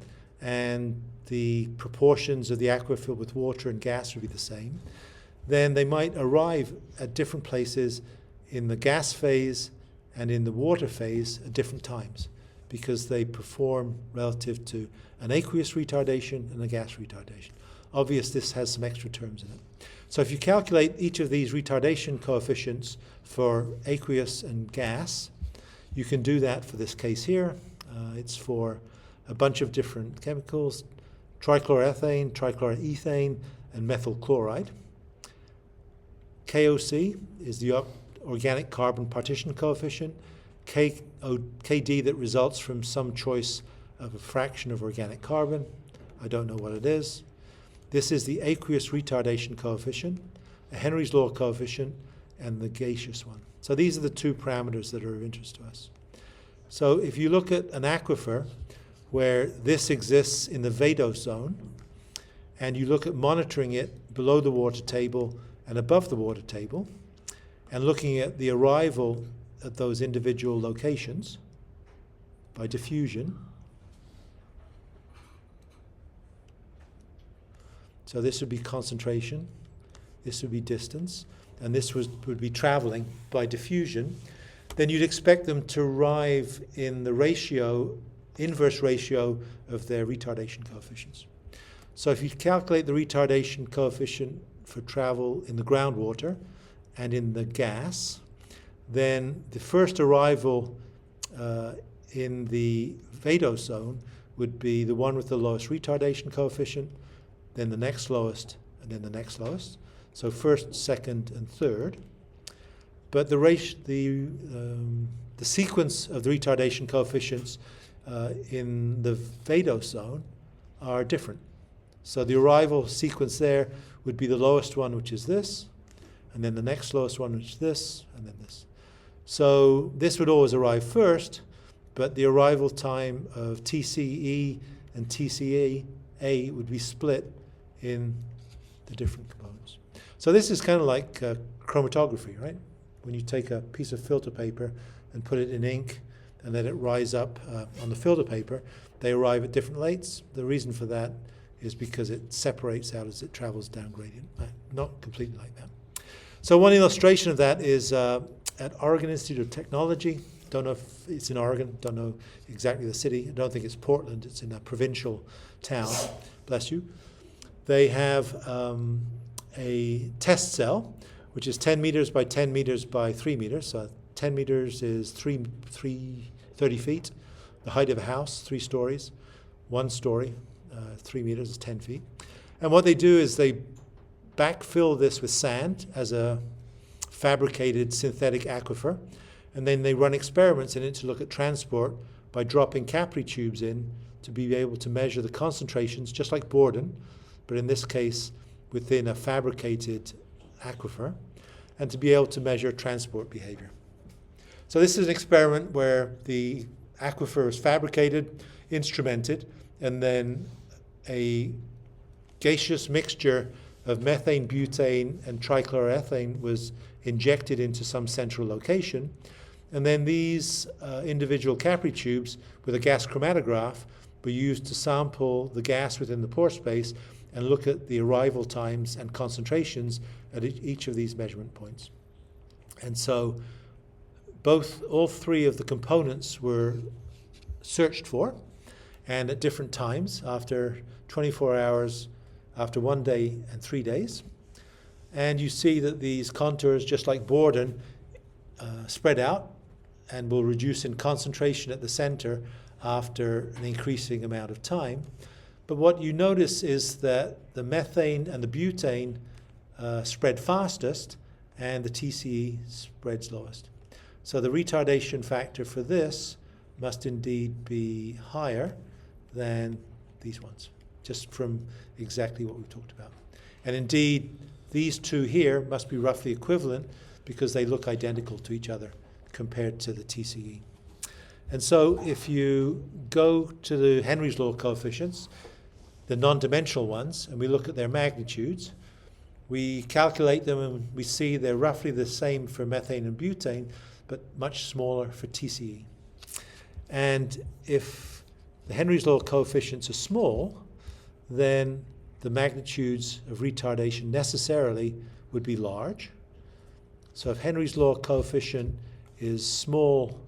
and the proportions of the aquifer with water and gas would be the same, then they might arrive at different places in the gas phase and in the water phase at different times, because they perform relative to an aqueous retardation and a gas retardation. Obvious this has some extra terms in it. So if you calculate each of these retardation coefficients for aqueous and gas, you can do that for this case here. It's for a bunch of different chemicals, trichloroethane, trichloroethane, and methyl chloride. KOC is the organic carbon partition coefficient. KD that results from some choice of a fraction of organic carbon. I don't know what it is. This is the aqueous retardation coefficient, a Henry's law coefficient, and the gaseous one. So these are the two parameters that are of interest to us. So if you look at an aquifer where this exists in the vadose zone, and you look at monitoring it below the water table and above the water table, and looking at the arrival at those individual locations by diffusion. So this would be concentration, this would be distance, and this would be traveling by diffusion. Then you'd expect them to arrive in the ratio, inverse ratio of their retardation coefficients. So if you calculate the retardation coefficient for travel in the groundwater and in the gas, then the first arrival in the vadose zone would be the one with the lowest retardation coefficient, then the next lowest, and then the next lowest. So first, second, and third. But the sequence of the retardation coefficients in the vadose zone are different. So the arrival sequence there would be the lowest one, which is this, and then the next lowest one, which is this, and then this. So this would always arrive first, but the arrival time of TCE and TCA would be split in the different components. So this is kind of like chromatography, right? When you take a piece of filter paper and put it in ink and let it rise up on the filter paper, they arrive at different rates. The reason for that is because it separates out as it travels down gradient. Not completely like that. So one illustration of that is at Oregon Institute of Technology. Don't know if it's in Oregon, don't know exactly the city. I don't think it's Portland, it's in a provincial town, bless you. They have a test cell, which is 10 meters by 10 meters by 3 meters. So 10 meters is 30 feet. The height of a house, 3 stories. 1 story, 3 meters is 10 feet. And what they do is they backfill this with sand as a fabricated synthetic aquifer, and then they run experiments in it to look at transport by dropping capillary tubes in to be able to measure the concentrations, just like Borden, but in this case within a fabricated aquifer, and to be able to measure transport behavior. So this is an experiment where the aquifer is fabricated, instrumented, and then a gaseous mixture of methane, butane, and trichloroethane was injected into some central location. And then these individual capillary tubes with a gas chromatograph were used to sample the gas within the pore space and look at the arrival times and concentrations at each of these measurement points. And so all three of the components were searched for, and at different times, after 24 hours, after 1 day and 3 days. And you see that these contours, just like Borden, spread out and will reduce in concentration at the center after an increasing amount of time. But what you notice is that the methane and the butane spread fastest, and the TCE spreads lowest. So the retardation factor for this must indeed be higher than these ones, just from exactly what we talked about. And indeed, these two here must be roughly equivalent, because they look identical to each other compared to the TCE. And so if you go to the Henry's law coefficients, the non-dimensional ones, and we look at their magnitudes, we calculate them and we see they're roughly the same for methane and butane, but much smaller for TCE. And if the Henry's law coefficients are small, then the magnitudes of retardation necessarily would be large. So if Henry's law coefficient is small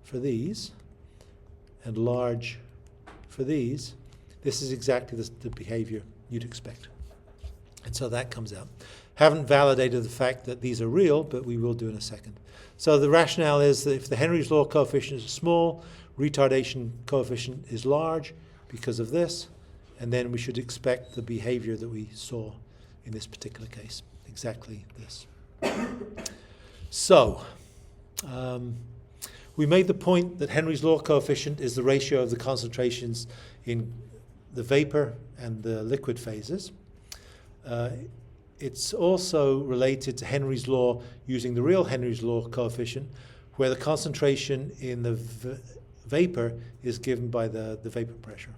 for these and large for these, this is exactly the behavior you'd expect. And so that comes out. Haven't validated the fact that these are real, but we will do in a second. So the rationale is that if the Henry's law coefficient is small, retardation coefficient is large because of this, and then we should expect the behavior that we saw in this particular case, exactly this. So, we made the point that Henry's law coefficient is the ratio of the concentrations in the vapor and the liquid phases. It's also related to Henry's law using the real Henry's law coefficient, where the concentration in the vapor is given by the vapor pressure,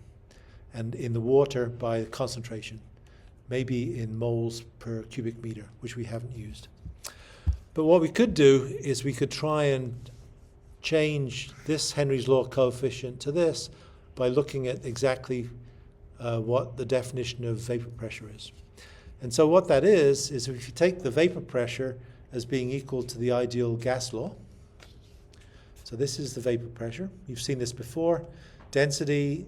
and in the water by concentration, maybe in moles per cubic meter, which we haven't used. But what we could do is we could try and change this Henry's law coefficient to this by looking at exactly what the definition of vapor pressure is. And so what that is if you take the vapor pressure as being equal to the ideal gas law, so this is the vapor pressure. You've seen this before. Density,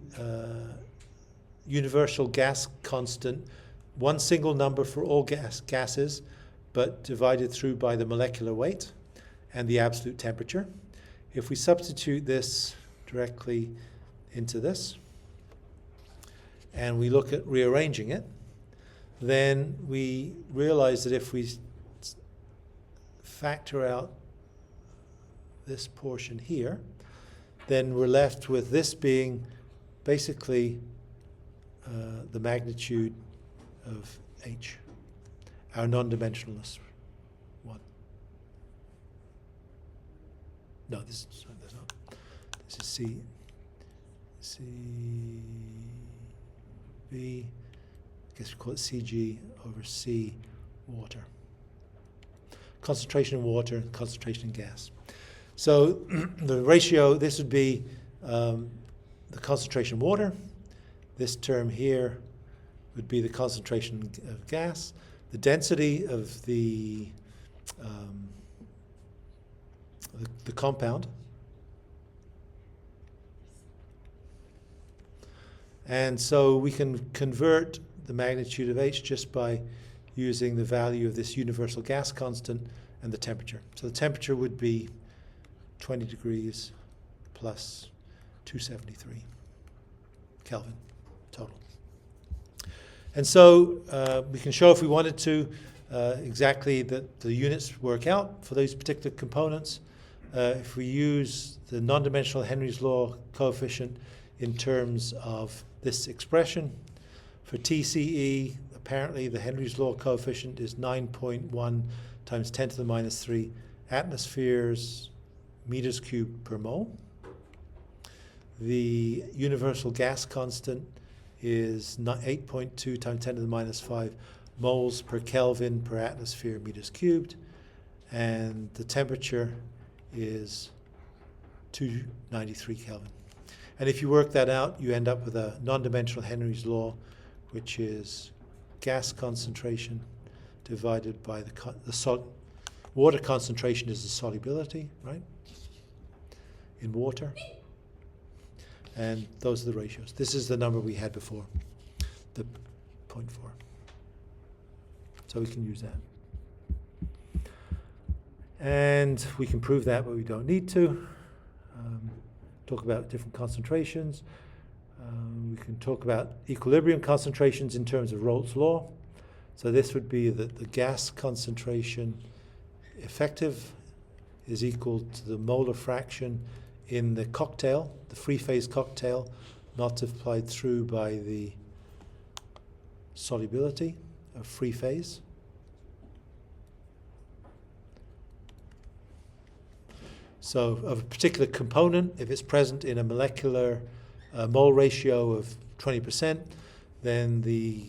universal gas constant, one single number for all gases, but divided through by the molecular weight and the absolute temperature. If we substitute this directly into this, and we look at rearranging it, then we realize that if we factor out this portion here, then we're left with this being basically the magnitude of H, our non-dimensionalist one. No, this is not. This is CV, I guess we call it CG over C water. Concentration in water and concentration in gas. So the ratio, this would be the concentration in water. This term here would be the concentration of gas. The density of the compound. And so we can convert the magnitude of H just by using the value of this universal gas constant and the temperature. So the temperature would be 20 degrees plus 273 Kelvin total. And so we can show, if we wanted to, exactly that the units work out for those particular components. If we use the non-dimensional Henry's law coefficient in terms of this expression, for TCE, apparently the Henry's law coefficient is 9.1 times 10 to the minus 3 atmospheres meters cubed per mole. The universal gas constant is 8.2 times 10 to the minus 5 moles per Kelvin per atmosphere meters cubed, and the temperature is 293 Kelvin. And if you work that out, you end up with a non-dimensional Henry's law, which is gas concentration divided by the water concentration is the solubility, right, in water. And those are the ratios. This is the number we had before, the 0.4. So we can use that. And we can prove that, but we don't need to. Talk about different concentrations. We can talk about equilibrium concentrations in terms of Rolt's law. So this would be that the gas concentration effective is equal to the molar fraction in the cocktail, the free phase cocktail, multiplied through by the solubility of free phase. So of a particular component, if it's present in a molecular mole ratio of 20%, then the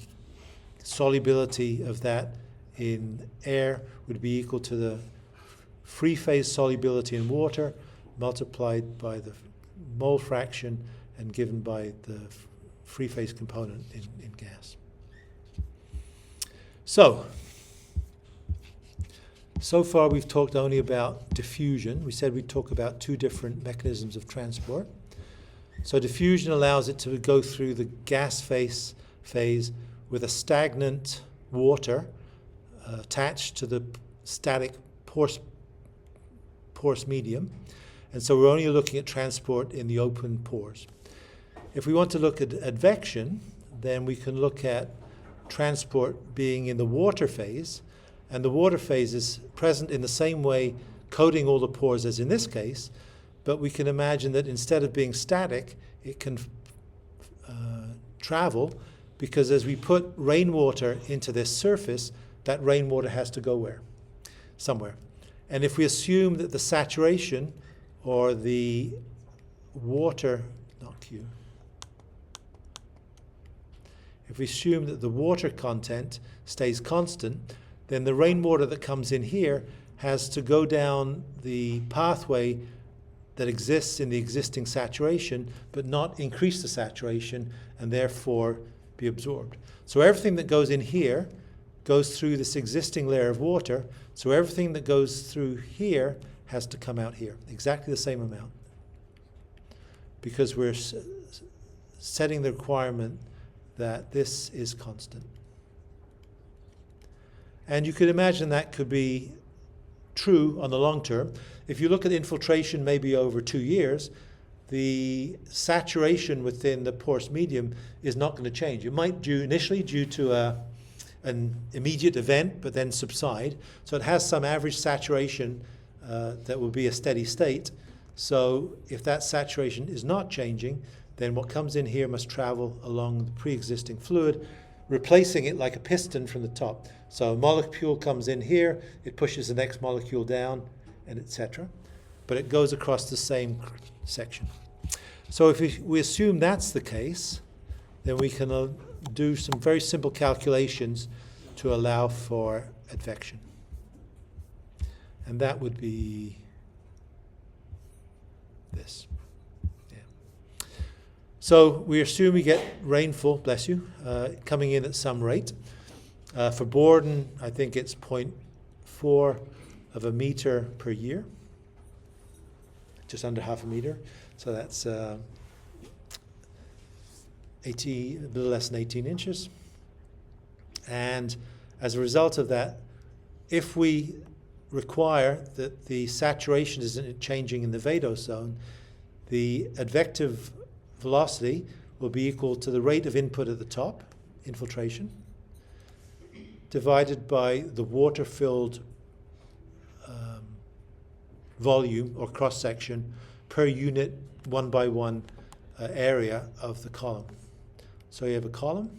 solubility of that in air would be equal to the free phase solubility in water multiplied by the mole fraction and given by the free phase component in gas. So far we've talked only about diffusion. We said we'd talk about two different mechanisms of transport. So diffusion allows it to go through the gas phase with a stagnant water attached to the static porous medium. And so we're only looking at transport in the open pores. If we want to look at advection, then we can look at transport being in the water phase. And the water phase is present in the same way, coating all the pores as in this case, but we can imagine that instead of being static, it can travel, because as we put rainwater into this surface, that rainwater has to go where? Somewhere. And if we assume that the saturation or the water, not Q, if we assume that the water content stays constant, then the rainwater that comes in here has to go down the pathway that exists in the existing saturation, but not increase the saturation and therefore be absorbed. So everything that goes in here goes through this existing layer of water, so everything that goes through here has to come out here, exactly the same amount, because we're setting the requirement that this is constant. And you could imagine that could be true on the long term. If you look at infiltration maybe over 2 years, the saturation within the porous medium is not going to change. It might initially due to an immediate event, but then subside. So it has some average saturation that will be a steady state. So if that saturation is not changing, then what comes in here must travel along the pre-existing fluid, replacing it like a piston from the top. So a molecule comes in here, it pushes the next molecule down, and etc. But it goes across the same section. So if we assume that's the case, then we can do some very simple calculations to allow for advection. And that would be this. Yeah. So we assume we get rainfall, bless you, coming in at some rate. For Borden, I think it's 0.4 of a meter per year, just under half a meter. So that's 80, a little less than 18 inches. And as a result of that, if we require that the saturation isn't changing in the vadose zone, the advective velocity will be equal to the rate of input at the top, infiltration, divided by the water-filled volume or cross-section per unit 1 by 1 area of the column. So you have a column.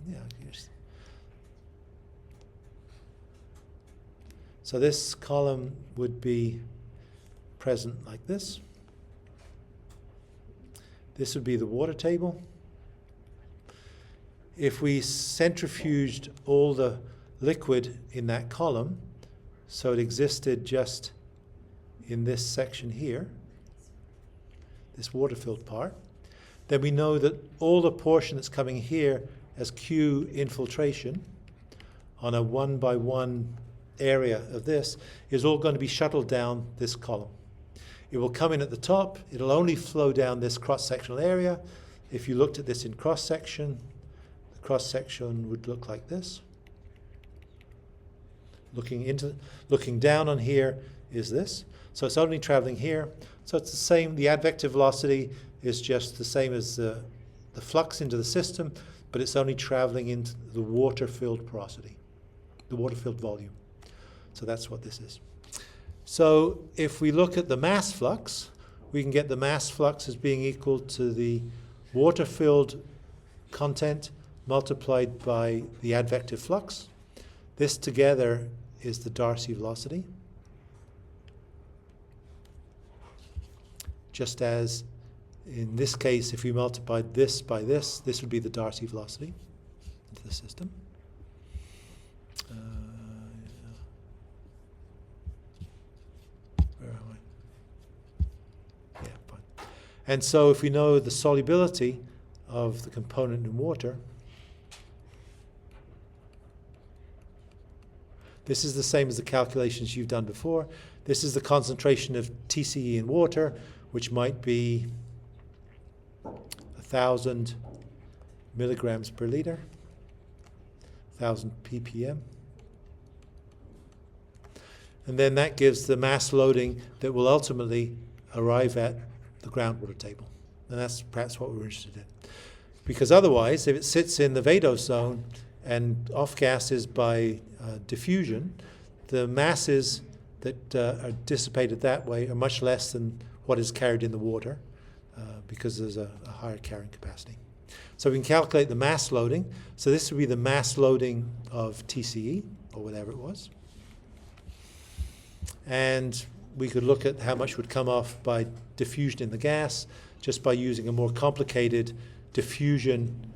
Yeah. So this column would be present like this. This would be the water table. If we centrifuged all the liquid in that column, so it existed just in this section here, this water-filled part, then we know that all the portion that's coming here as Q infiltration on a 1 by 1 area of this is all going to be shuttled down this column. It will come in at the top. It'll only flow down this cross-sectional area. If you looked at this in cross-section, the cross-section would look like this. Looking down on here is this. So it's only traveling here. So it's the same. The advective velocity is just the same as the flux into the system, but it's only traveling into the water-filled porosity, the water-filled volume. So that's what this is. So if we look at the mass flux, we can get the mass flux as being equal to the water-filled content multiplied by the advective flux. This together is the Darcy velocity. just as in this case, if we multiplied this by this would be the Darcy velocity into the system. Where am I? Yeah, fine. And so if we know the solubility of the component in water, this is the same as the calculations you've done before. This is the concentration of TCE in water, which might be 1,000 milligrams per liter, 1,000 ppm. And then that gives the mass loading that will ultimately arrive at the groundwater table. And that's perhaps what we're interested in. Because otherwise, if it sits in the vadose zone and off gases by diffusion, the masses that are dissipated that way are much less than what is carried in the water because there's a higher carrying capacity. So we can calculate the mass loading. So this would be the mass loading of TCE, or whatever it was. And we could look at how much would come off by diffusion in the gas just by using a more complicated diffusion,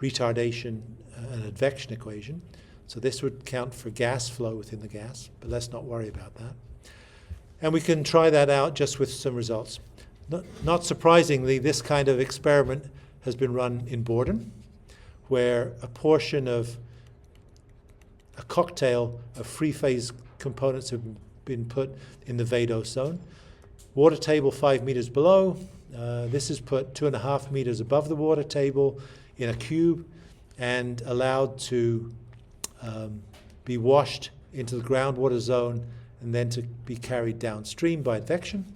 retardation, and advection equation. So this would count for gas flow within the gas, but let's not worry about that. And we can try that out just with some results. Not surprisingly, this kind of experiment has been run in Borden, where a portion of a cocktail of free-phase components have been put in the vadose zone. Water table 5 meters below. This is put 2.5 meters above the water table in a cube and allowed to be washed into the groundwater zone and then to be carried downstream by advection.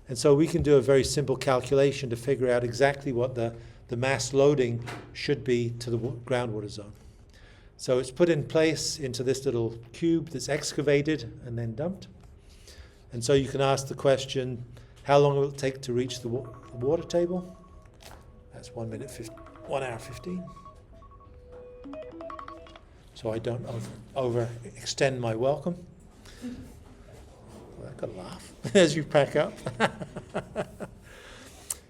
And so we can do a very simple calculation to figure out exactly what the mass loading should be to the groundwater zone. So it's put in place into this little cube that's excavated and then dumped. And so you can ask the question, how long will it take to reach the water table? That's 1 hour 15. So I don't overextend my welcome. Well, I got a laugh as you pack up.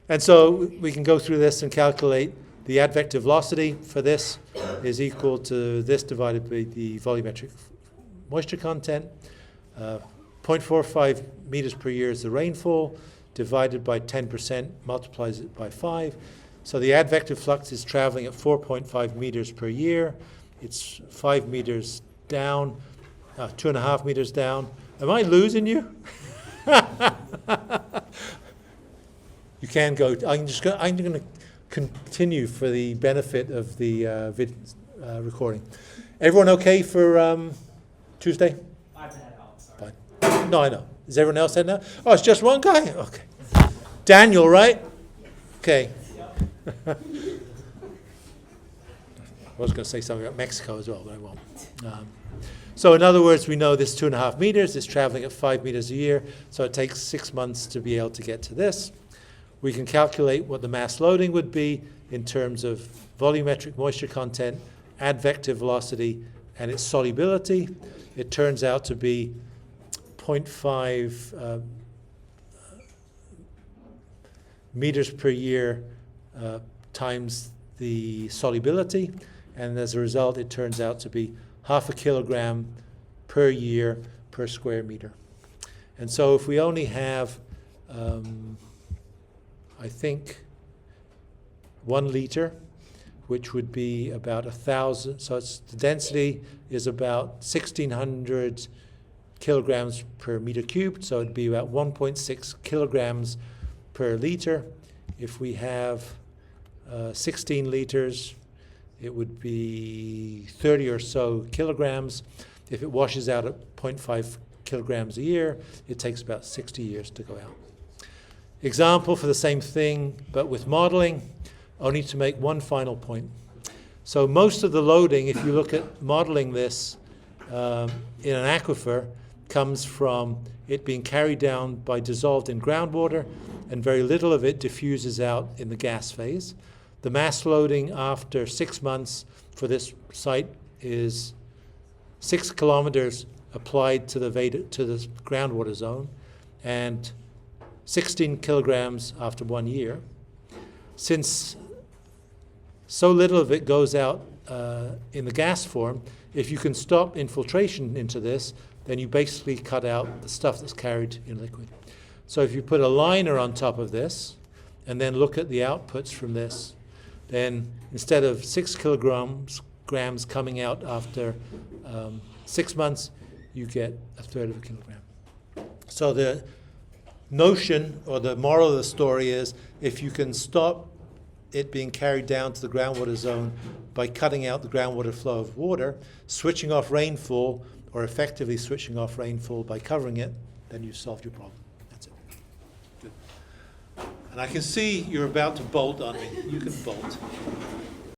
And so we can go through this and calculate the advective velocity for this is equal to this divided by the volumetric moisture content. 0.45 meters per year is the rainfall, divided by 10% multiplies it by 5. So the advective flux is traveling at 4.5 meters per year. It's 5 meters down, 2.5 meters down. Am I losing you? You can go. I'm going to continue for the benefit of the recording. Everyone okay for Tuesday? I've had out, sorry. Fine. No, I know. Is everyone else head now? Oh, it's just one guy? Okay. Daniel, right? Okay. I was going to say something about Mexico as well, but I won't. So in other words, we know this 2.5 meters is traveling at 5 meters a year, so it takes 6 months to be able to get to this. We can calculate what the mass loading would be in terms of volumetric moisture content, advective velocity, and its solubility. It turns out to be 0.5 meters per year times the solubility, and as a result, it turns out to be 0.5 kilogram per year per square meter. And so if we only have I think 1 liter, which would be about 1,000. So the density is about 1,600 kilograms per meter cubed. So it'd be about 1.6 kilograms per liter. If we have 16 liters, it would be 30 or so kilograms. If it washes out at 0.5 kilograms a year, it takes about 60 years to go out. Example for the same thing, but with modeling, only to make one final point. So most of the loading, if you look at modeling this in an aquifer, comes from it being carried down by dissolved in groundwater, and very little of it diffuses out in the gas phase. The mass loading after 6 months for this site is 6 kilometers applied to the groundwater zone, and 16 kilograms after 1 year. Since so little of it goes out in the gas form, if you can stop infiltration into this, then you basically cut out the stuff that's carried in liquid. So if you put a liner on top of this, and then look at the outputs from this, then instead of 6 grams coming out after 6 months, you get a third of a kilogram. So the notion or the moral of the story is, if you can stop it being carried down to the groundwater zone by cutting out the groundwater flow of water, switching off rainfall, or effectively switching off rainfall by covering it, then you've solved your problem. That's it. Good. And I can see you're about to bolt on me. You can bolt.